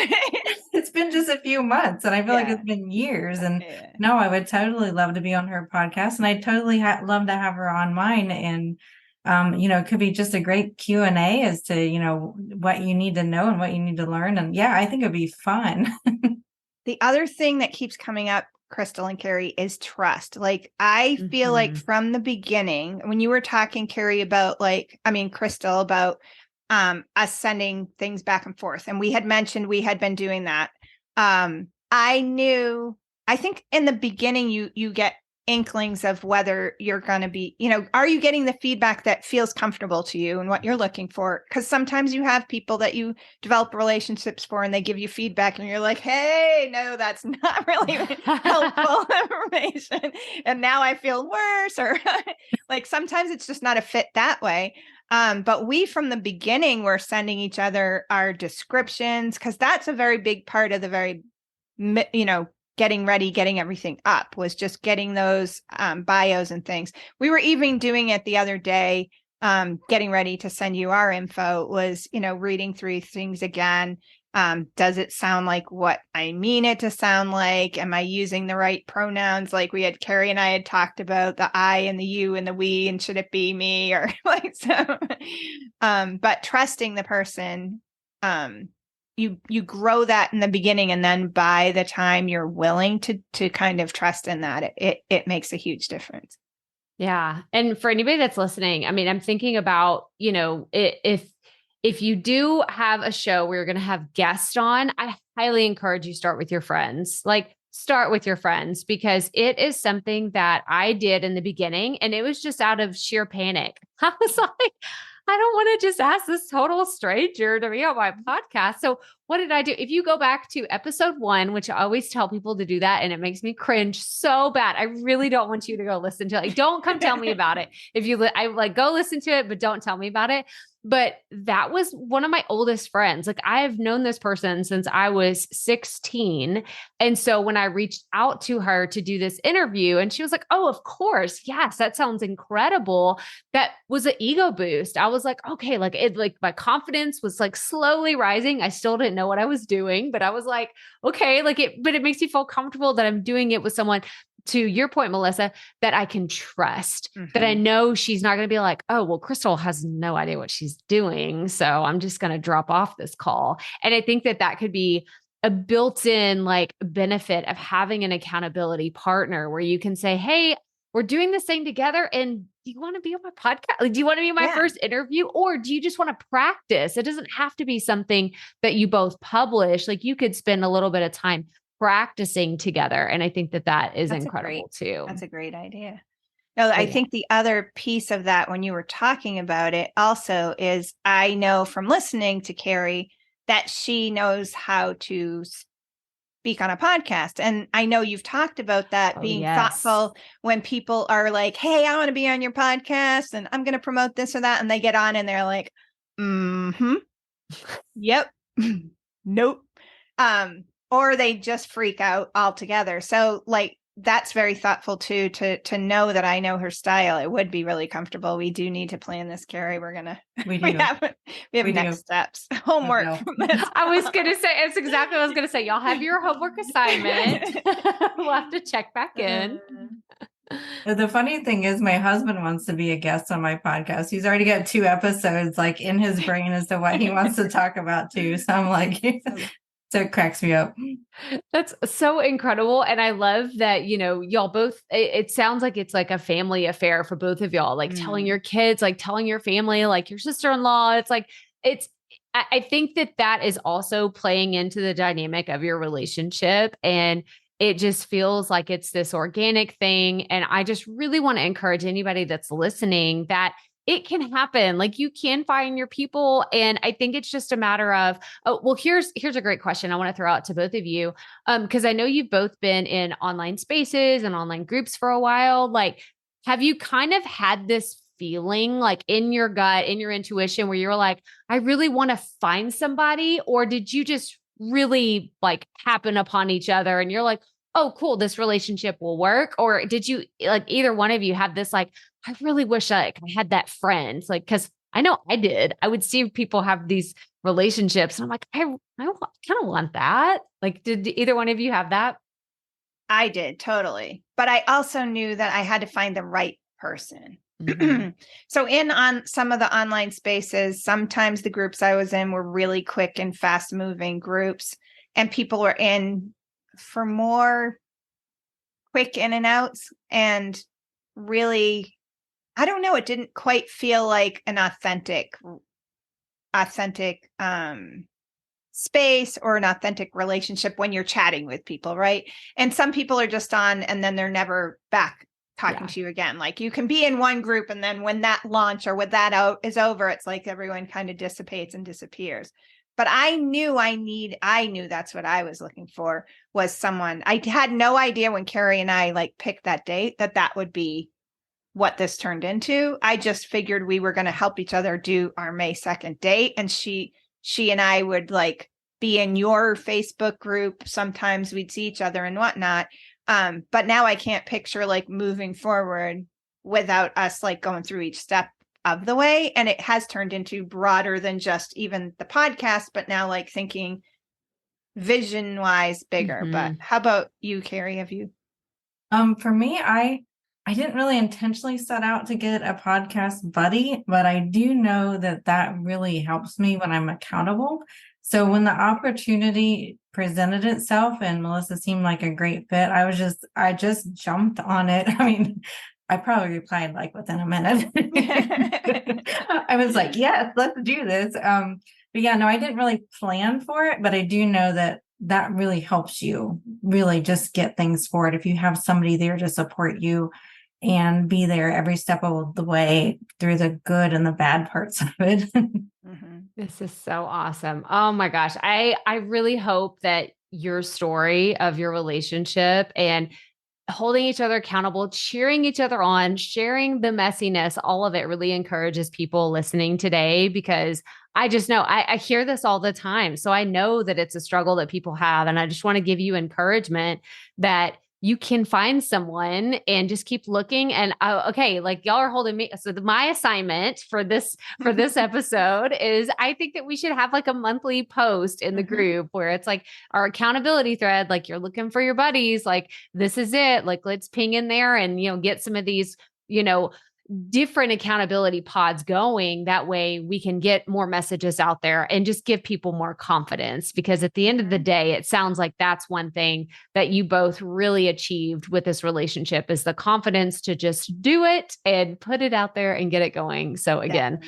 It's been just a few months, and I feel like it's been years. And no, I would totally love to be on her podcast, and I'd totally love to have her on mine. And it could be just a great Q&A as to, what you need to know and what you need to learn. And I think it'd be fun. The other thing that keeps coming up, Crystal and Carrie, is trust. Like, I feel like from the beginning, when you were talking, Carrie, about Crystal, about us sending things back and forth, and we had mentioned we had been doing that. I think in the beginning, you get inklings of whether you're going to be, are you getting the feedback that feels comfortable to you and what you're looking for? Because sometimes you have people that you develop relationships for, and they give you feedback and you're like, hey, no, that's not really helpful information. And now I feel worse, or like sometimes it's just not a fit that way. But we, from the beginning, were sending each other our descriptions, because that's a very big part of the very, getting ready, getting everything up, was just getting those bios and things. We were even doing it the other day, getting ready to send you our info, was, reading through things again. Does it sound like what I mean it to sound like? Am I using the right pronouns? Like Carrie and I had talked about the I and the you and the we, and should it be me, or like so. But trusting the person, you grow that in the beginning, and then by the time you're willing to kind of trust in that, it makes a huge difference. Yeah. And for anybody that's listening, I mean, I'm thinking about, if you do have a show where you're going to have guests on, I highly encourage you start with your friends. Like, start with your friends, because it is something that I did in the beginning, and it was just out of sheer panic. I was like, I don't want to just ask this total stranger to be on my podcast. So what did I do? If you go back to episode 1, which I always tell people to do that, and it makes me cringe so bad. I really don't want you to go listen to it. Like, don't come tell me about it. If you, go listen to it, but don't tell me about it. But that was one of my oldest friends. Like, I have known this person since I was 16. And so when I reached out to her to do this interview, and she was like, oh, of course. Yes, that sounds incredible. That was an ego boost. I was like, okay, my confidence was slowly rising. I still didn't know what I was doing, but I was like, okay, but it makes me feel comfortable that I'm doing it with someone, to your point, Melissa, that I can trust, that I know she's not going to be like, oh, well, Crystal has no idea what she's doing, so I'm just going to drop off this call. And I think that could be a built-in benefit of having an accountability partner, where you can say, hey, we're doing this thing together, and do you want to be on my podcast? Do you want to be my first interview, or do you just want to practice? It doesn't have to be something that you both publish. You could spend a little bit of time practicing together. And I think that is incredible too. That's a great idea. No, I think the other piece of that, when you were talking about it also, is I know from listening to Carrie that she knows how to speak on a podcast. And I know you've talked about that, being thoughtful when people are like, hey, I want to be on your podcast and I'm going to promote this or that. And they get on and they're like, yep, nope. Or they just freak out altogether. So like, that's very thoughtful too, to know that I know her style. It would be really comfortable. We do need to plan this, Carrie. We have next steps, homework from this. I was going to say, it's exactly what I was going to say. Y'all have your homework assignment. We'll have to check back in. The funny thing is my husband wants to be a guest on my podcast. He's already got 2 episodes like in his brain as to what he wants to talk about too. So I'm like, so it cracks me up. That's so incredible. And I love that, y'all both, it sounds like it's like a family affair for both of y'all, like telling your kids, like telling your family, like your sister-in-law. It's like, I think that is also playing into the dynamic of your relationship. And it just feels like it's this organic thing. And I just really want to encourage anybody that's listening that it can happen. Like you can find your people. And I think it's just a matter of, here's a great question I want to throw out to both of you. Because I know you've both been in online spaces and online groups for a while. Like, have you kind of had this feeling like in your gut, in your intuition, where you're like, I really want to find somebody? Or did you just really like happen upon each other and you're like, oh, cool, this relationship will work? Or did you, like, either one of you have this, like, I really wish I had that friend, like, because I know I did. I would see people have these relationships and I'm like, I kind of want that. Like, did either one of you have that? I did, totally. But I also knew that I had to find the right person. So on some of the online spaces, sometimes the groups I was in were really quick and fast moving groups, and people were in for more quick in and outs, and really, I don't know, it didn't quite feel like an authentic space or an authentic relationship when you're chatting with people, right? And some people are just on and then they're never back talking to you again. Like you can be in one group and then when that launch or when that out is over, it's like everyone kind of dissipates and disappears. But I knew that's what I was looking for, was someone. I had no idea when Carrie and I like picked that date that would be what this turned into. I just figured we were going to help each other do our May 2nd date. And she and I would like be in your Facebook group. Sometimes we'd see each other and whatnot. But now I can't picture like moving forward without us like going through each step of the way. And it has turned into broader than just even the podcast, but now like thinking vision wise bigger. But how about you, Carrie? Have you? For me, I didn't really intentionally set out to get a podcast buddy, but I do know that really helps me when I'm accountable. So when the opportunity presented itself and Melissa seemed like a great fit, I just jumped on it. I mean, I probably replied like within a minute. I was like, yes, let's do this. But yeah, no, I didn't really plan for it, but I do know that really helps you really just get things forward. If you have somebody there to support you and be there every step of the way through the good and the bad parts of it. This is so awesome. Oh my gosh. I really hope that your story of your relationship and holding each other accountable, cheering each other on, sharing the messiness, all of it really encourages people listening today, because I just know I hear this all the time. So I know that it's a struggle that people have. And I just want to give you encouragement that you can find someone and just keep looking. And okay, like y'all are holding me. So my assignment for this episode is, I think that we should have like a monthly post in the group where it's like our accountability thread, like you're looking for your buddies, like this is it, like let's ping in there and, get some of these, different accountability pods going. That way we can get more messages out there and just give people more confidence, because at the end of the day, it sounds like that's one thing that you both really achieved with this relationship, is the confidence to just do it and put it out there and get it going. So again,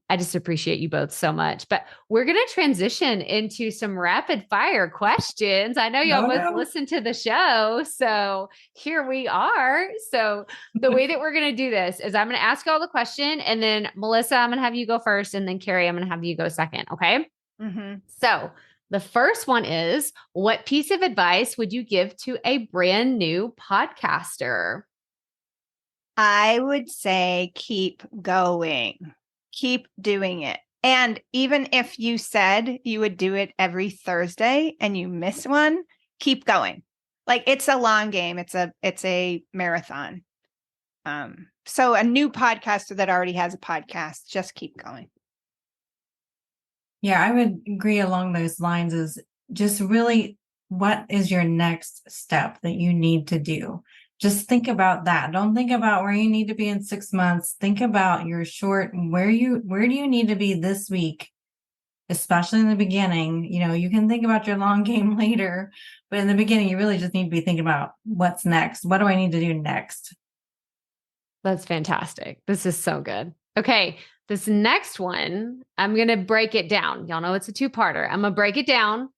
I just appreciate you both so much. But we're going to transition into some rapid fire questions. I know y'all both listen to the show, so here we are. So the way that we're going to do this is I'm going to ask y'all the question, and then Melissa, I'm going to have you go first, and then Carrie, I'm going to have you go second. Okay. Mm-hmm. So the first one is, what piece of advice would you give to a brand new podcaster? I would say keep going, keep doing it. And even if you said you would do it every Thursday and you miss one, keep going. Like it's a long game. It's a marathon. So a new podcaster that already has a podcast, just keep going. Yeah, I would agree along those lines is just really what is your next step that you need to do? Just think about that. Don't think about where you need to be in 6 months. Think about your short, where do you need to be this week, especially in the beginning. You can think about your long game later, but in the beginning, you really just need to be thinking about what's next. What do I need to do next? That's fantastic. This is so good. Okay. This next one, I'm going to break it down. Y'all know it's a two-parter. I'm going to break it down.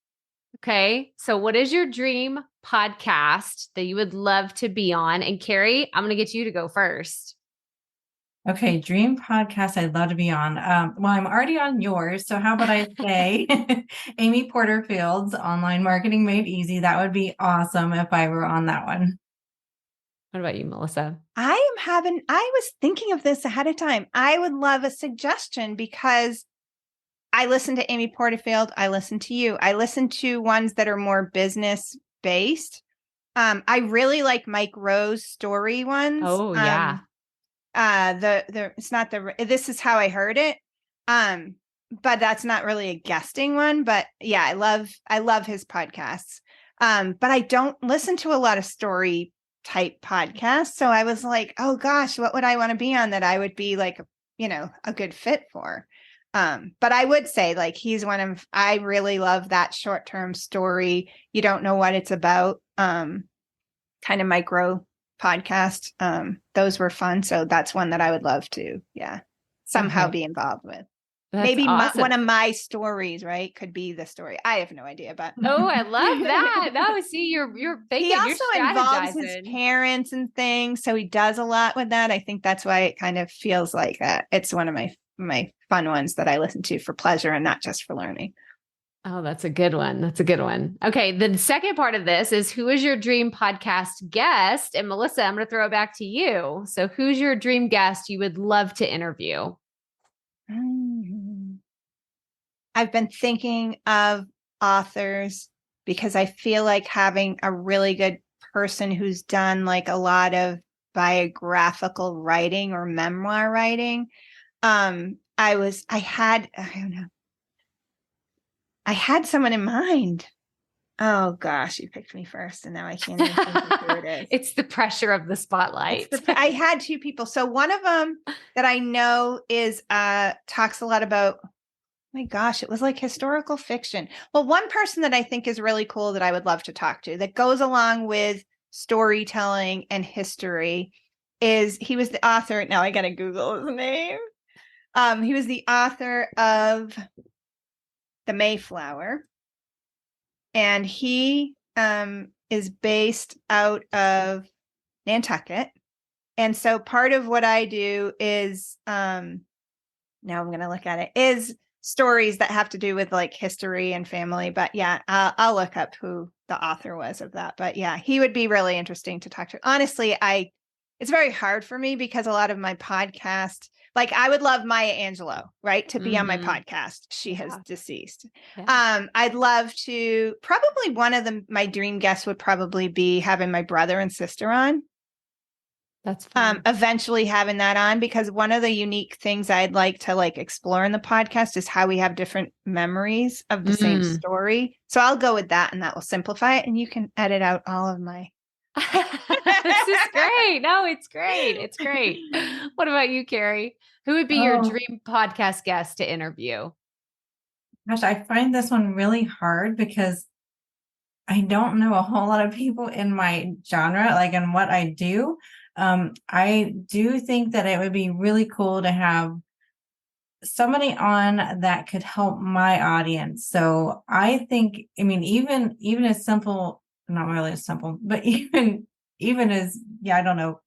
Okay. So what is your dream podcast that you would love to be on? And Carrie, I'm going to get you to go first. Okay, dream podcast I'd love to be on. Well, I'm already on yours, so how about I say Amy Porterfield's Online Marketing Made Easy? That would be awesome if I were on that one. What about you, Melissa? I was thinking of this ahead of time. I would love a suggestion because I listen to Amy Porterfield. I listen to you. I listen to ones that are more business based. I really like Mike Rowe's story ones. Oh, yeah. It's not this is how I heard it. But that's not really a guesting one, but yeah, I love his podcasts. But I don't listen to a lot of story type podcasts. So I was like, oh gosh, what would I want to be on that I would be like, a good fit for? But I would say like I really love that short-term story. You don't know what it's about. Kind of micro podcast. Those were fun. So that's one that I would love to, somehow be involved with. That's maybe awesome. one of my stories, right? Could be the story. I have no idea, but oh, I love that. No, see, you're thinking, he also you're involves his strategizing. parents and things, so he does a lot with that. I think that's why it kind of feels like it's one of my fun ones that I listen to for pleasure and not just for learning. Oh, that's a good one. That's a good one. Okay. The second part of this is, who is your dream podcast guest? And Melissa, I'm going to throw it back to you. So who's your dream guest you would love to interview? I've been thinking of authors because I feel like having a really good person who's done like a lot of biographical writing or memoir writing. I had someone in mind. Oh gosh, you picked me first and now I can't even think of who it is. It's the pressure of the spotlight. I had two people. So one of them that I know is talks a lot about, my gosh, it was like historical fiction. Well, one person that I think is really cool that I would love to talk to that goes along with storytelling and history he was the author. Now I got to Google his name. He was the author of The Mayflower. And he is based out of Nantucket. And so part of what I do is, now I'm going to look at it, is stories that have to do with like history and family. But yeah, I'll look up who the author was of that. But yeah, he would be really interesting to talk to. Honestly, it's very hard for me because a lot of my podcast, like I would love Maya Angelou, right, to be on my podcast. She has deceased. Yeah. I'd love to, probably one of my dream guests would probably be having my brother and sister on. That's fun. Eventually having that on, because one of the unique things I'd like to like explore in the podcast is how we have different memories of the same story. So I'll go with that and that will simplify it. And you can edit out all of my. This is great. No, it's great. It's great. What about you, Carrie? Who would be your dream podcast guest to interview? Gosh, I find this one really hard because I don't know a whole lot of people in my genre, like in what I do. I do think that it would be really cool to have somebody on that could help my audience. So I think, I mean, even as simple, not really as simple, but even as, I don't know,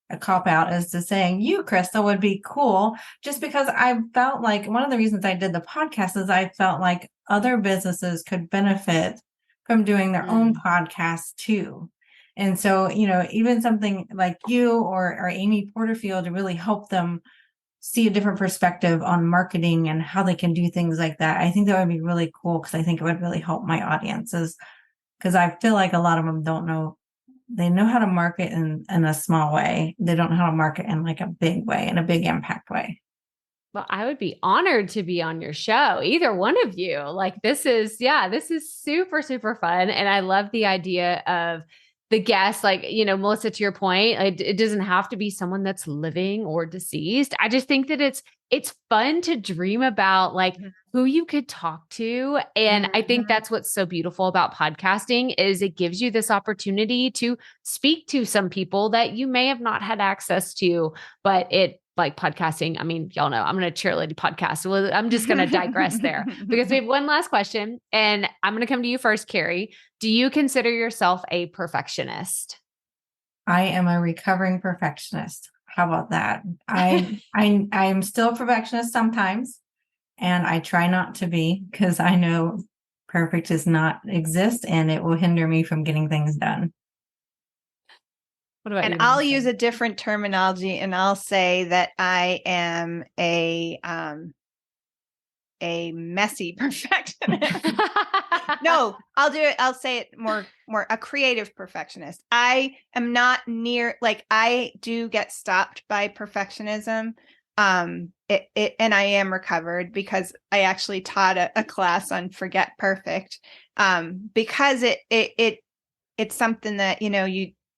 a cop out as to saying you, Crystal, would be cool, just because I felt like one of the reasons I did the podcast is I felt like other businesses could benefit from doing their own podcast too. And so, even something like you or Amy Porterfield to really help them see a different perspective on marketing and how they can do things like that. I think that would be really cool, because I think it would really help my audiences, because I feel like a lot of them don't know. They know how to market in a small way. They don't know how to market in like a big way, in a big impact way. Well, I would be honored to be on your show, either one of you. Like this is super, super fun. And I love the idea of the guest, like, Melissa, to your point, it doesn't have to be someone that's living or deceased. I just think that it's fun to dream about like who you could talk to. And I think that's what's so beautiful about podcasting is it gives you this opportunity to speak to some people that you may have not had access to, but like podcasting. I mean, y'all know I'm going to cheerleader podcast. Well, I'm just going to digress there because we have one last question, and I'm going to come to you first, Carrie. Do you consider yourself a perfectionist? I am a recovering perfectionist. How about that? I am still a perfectionist sometimes, and I try not to be, because I know perfect does not exist and it will hinder me from getting things done. What about you? I'll use a different terminology, and I'll say that I am a messy perfectionist. No, I'll do it. I'll say it more a creative perfectionist. I am not near, like, I do get stopped by perfectionism. And I am recovered, because I actually taught a class on Forget Perfect. Because it's something that,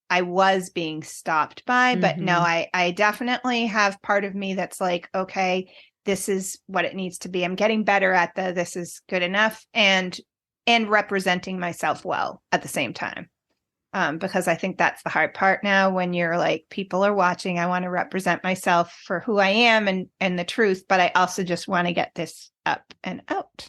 I was being stopped by, but no, I definitely have part of me that's like, okay, this is what it needs to be. I'm getting better at this is good enough, and representing myself well at the same time. Because I think that's the hard part now, when you're like, people are watching, I want to represent myself for who I am and the truth, but I also just want to get this up and out.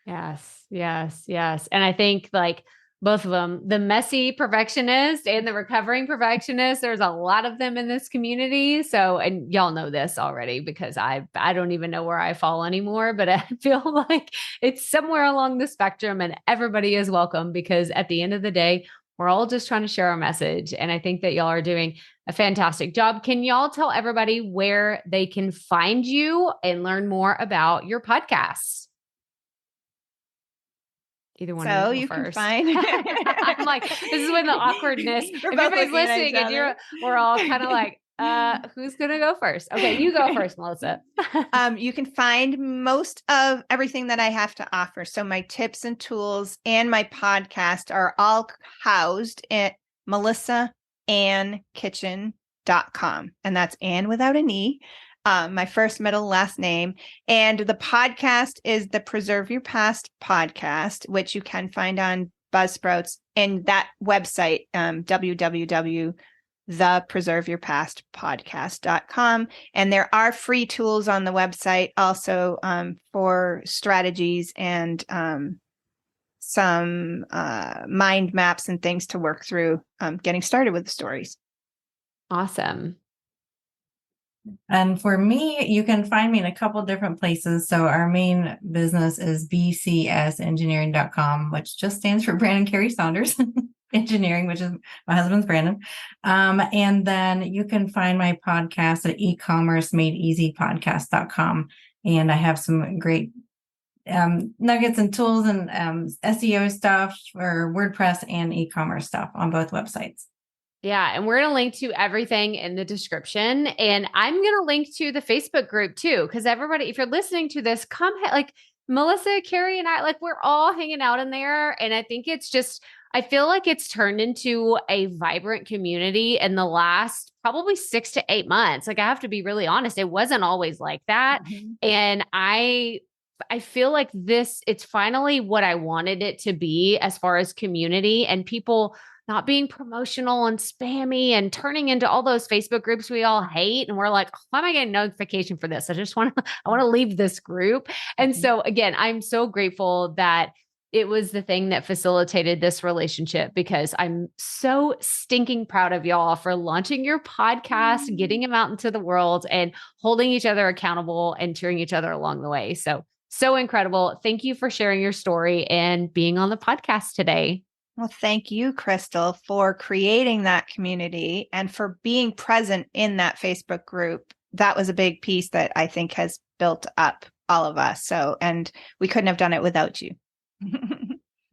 Yes. And I think like both of them, the messy perfectionist and the recovering perfectionist, there's a lot of them in this community. So, and y'all know this already, because I don't even know where I fall anymore, but I feel like it's somewhere along the spectrum, and everybody is welcome, because at the end of the day, we're all just trying to share our message. And I think that y'all are doing a fantastic job. Can y'all tell everybody where they can find you and learn more about your podcasts? Either one of you can first. find. I'm like, this is when the awkwardness. If everybody's listening and we're all kind of like, who's gonna go first? Okay, you go first, Melissa. You can find most of everything that I have to offer. So my tips and tools and my podcast are all housed at melissaandkitchen.com. And that's Ann without an E. My first, middle, last name. And the podcast is the Preserve Your Past podcast, which you can find on Buzzsprouts, and that website, www.thepreserveyourpastpodcast.com. And there are free tools on the website also, for strategies and some mind maps and things to work through getting started with the stories. Awesome. And for me, you can find me in a couple different places. So our main business is bcsengineering.com, which just stands for Brandon Carrie Saunders Engineering, which is my husband's Brandon. And then you can find my podcast at ecommercemadeeasypodcast.com. And I have some great nuggets and tools and SEO stuff for WordPress and e-commerce stuff on both websites. Yeah. And we're going to link to everything in the description. And I'm going to link to the Facebook group too. Because everybody, if you're listening to this, come like Melissa, Carrie, and I, like we're all hanging out in there. And I think it's just, I feel like it's turned into a vibrant community in the last probably 6 to 8 months. Like I have to be really honest. It wasn't always like that. And I feel like it's finally what I wanted it to be as far as community, and people not being promotional and spammy and turning into all those Facebook groups we all hate. And we're like, why am I getting notification for this? I want to leave this group. And so again, I'm so grateful that it was the thing that facilitated this relationship, because I'm so stinking proud of y'all for launching your podcast, getting them out into the world, and holding each other accountable and cheering each other along the way. So incredible. Thank you for sharing your story and being on the podcast today. Well, thank you, Crystal, for creating that community and for being present in that Facebook group. That was a big piece that I think has built up all of us. And we couldn't have done it without you.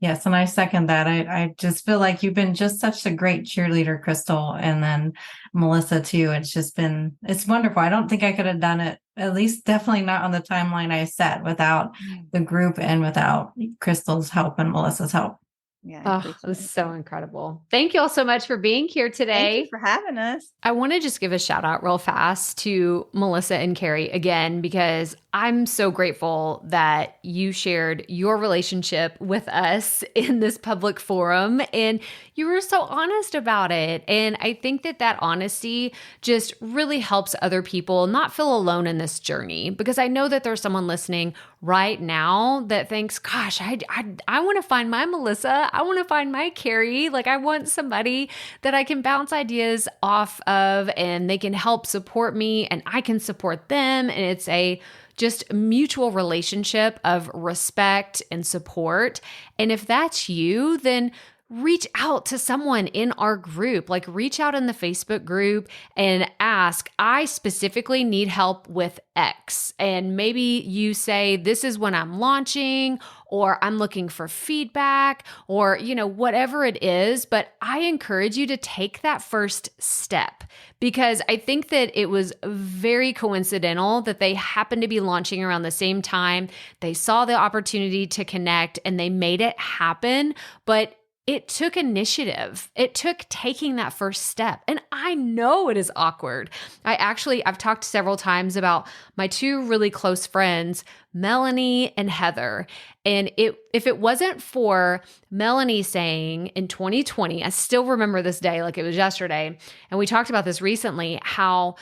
Yes, and I second that. I just feel like you've been just such a great cheerleader, Crystal, and then Melissa too. It's wonderful. I don't think I could have done it, at least definitely not on the timeline I set, without the group and without Crystal's help and Melissa's help. Yeah, it was so incredible. Thank you all so much for being here today. Thank you for having us. I want to just give a shout out real fast to Melissa and Carrie again, because I'm so grateful that you shared your relationship with us in this public forum, and you were so honest about it. And I think that honesty just really helps other people not feel alone in this journey, because I know that there's someone listening right now that thinks, gosh, I want to find my Melissa. I want to find my Carrie. Like, I want somebody that I can bounce ideas off of, and they can help support me and I can support them. And it's a just mutual relationship of respect and support. And if that's you, then reach out to someone in our group, like reach out in the Facebook group and ask, I specifically need help with X. And maybe you say, this is when I'm launching, or I'm looking for feedback, or, whatever it is. But I encourage you to take that first step, because I think that it was very coincidental that they happened to be launching around the same time. They saw the opportunity to connect and they made it happen. But it took initiative. It took taking that first step. And I know it is awkward. I've talked several times about my two really close friends, Melanie and Heather. And if it wasn't for Melanie saying in 2020, I still remember this day like it was yesterday, and we talked about this recently, how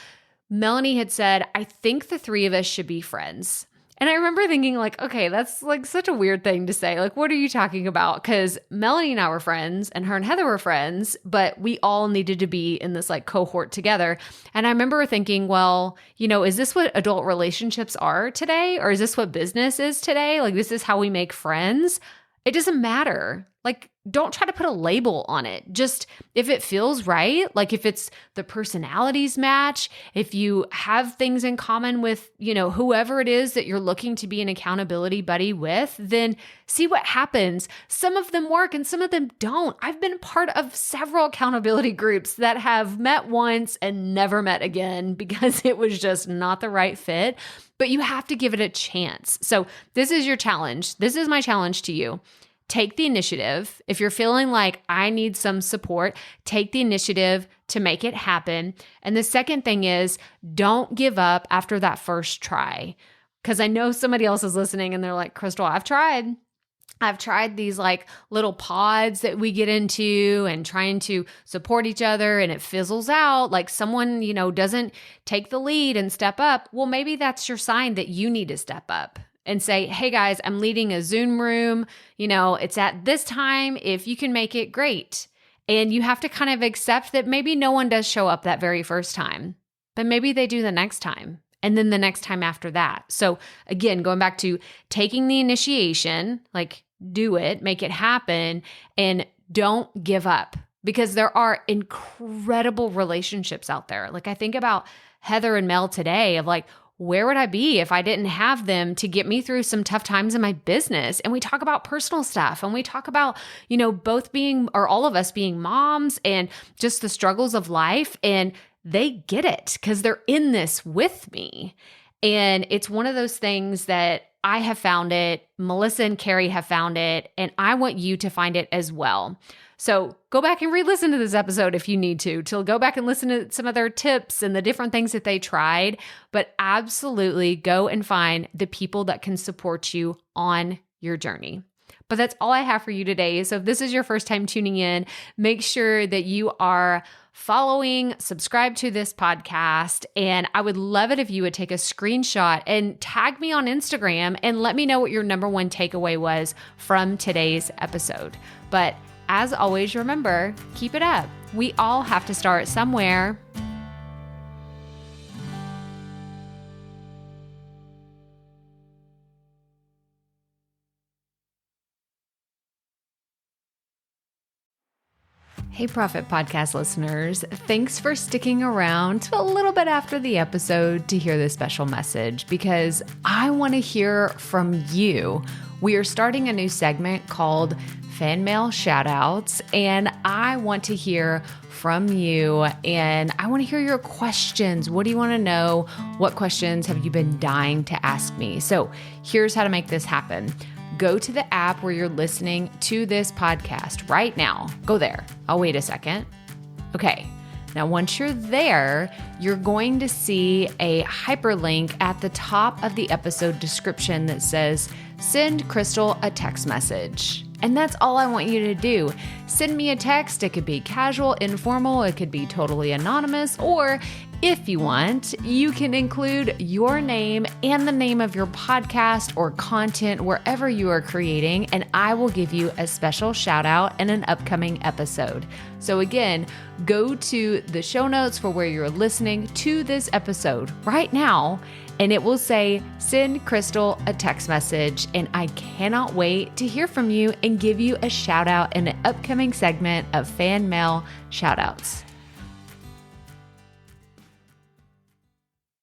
Melanie had said, I think the three of us should be friends. And I remember thinking like, okay, that's like such a weird thing to say. Like, what are you talking about? Because Melanie and I were friends and her and Heather were friends, but we all needed to be in this like cohort together. And I remember thinking, well, is this what adult relationships are today? Or is this what business is today? Like, this is how we make friends? It doesn't matter. Like, don't try to put a label on it. Just if it feels right, like if it's the personalities match, if you have things in common with, whoever it is that you're looking to be an accountability buddy with, then see what happens. Some of them work and some of them don't. I've been part of several accountability groups that have met once and never met again because it was just not the right fit. But you have to give it a chance. So this is your challenge. This is my challenge to you. Take the initiative. If you're feeling like I need some support, take the initiative to make it happen. And the second thing is, don't give up after that first try. Because I know somebody else is listening and they're like, Crystal, I've tried these like little pods that we get into and trying to support each other, and it fizzles out. Like someone, doesn't take the lead and step up. Well, maybe that's your sign that you need to step up and say, hey guys, I'm leading a Zoom room. It's at this time. If you can make it, great. And you have to kind of accept that maybe no one does show up that very first time, but maybe they do the next time. And then the next time after that. So again, going back to taking the initiation, like do it, make it happen, and don't give up, because there are incredible relationships out there. Like I think about Heather and Mel today of like, where would I be if I didn't have them to get me through some tough times in my business? And we talk about personal stuff, and we talk about, both being, or all of us being moms and just the struggles of life. And they get it because they're in this with me. And it's one of those things that I have found it, Melissa and Carrie have found it, and I want you to find it as well. So go back and re-listen to this episode if you need to go back and listen to some of their tips and the different things that they tried, but absolutely go and find the people that can support you on your journey. But that's all I have for you today. So if this is your first time tuning in, make sure that you are following, subscribe to this podcast. And I would love it if you would take a screenshot and tag me on Instagram and let me know what your number one takeaway was from today's episode. But as always, remember, keep it up. We all have to start somewhere. Hey, Profit Podcast listeners. Thanks for sticking around to a little bit after the episode to hear this special message because I want to hear from you. We are starting a new segment called Fan Mail Shoutouts, and I want to hear from you and I want to hear your questions. What do you want to know? What questions have you been dying to ask me? So here's how to make this happen. Go to the app where you're listening to this podcast right now. Go there. I'll wait a second. Okay. Now, once you're there, you're going to see a hyperlink at the top of the episode description that says, send Crystal a text message. And that's all I want you to do. Send me a text. It could be casual, informal. It could be totally anonymous. Or if you want, you can include your name and the name of your podcast or content wherever you are creating, and I will give you a special shout out in an upcoming episode. So again, go to the show notes for where you're listening to this episode right now, and it will say, send Crystal a text message. And I cannot wait to hear from you and give you a shout out in an upcoming segment of Fan Mail Shoutouts.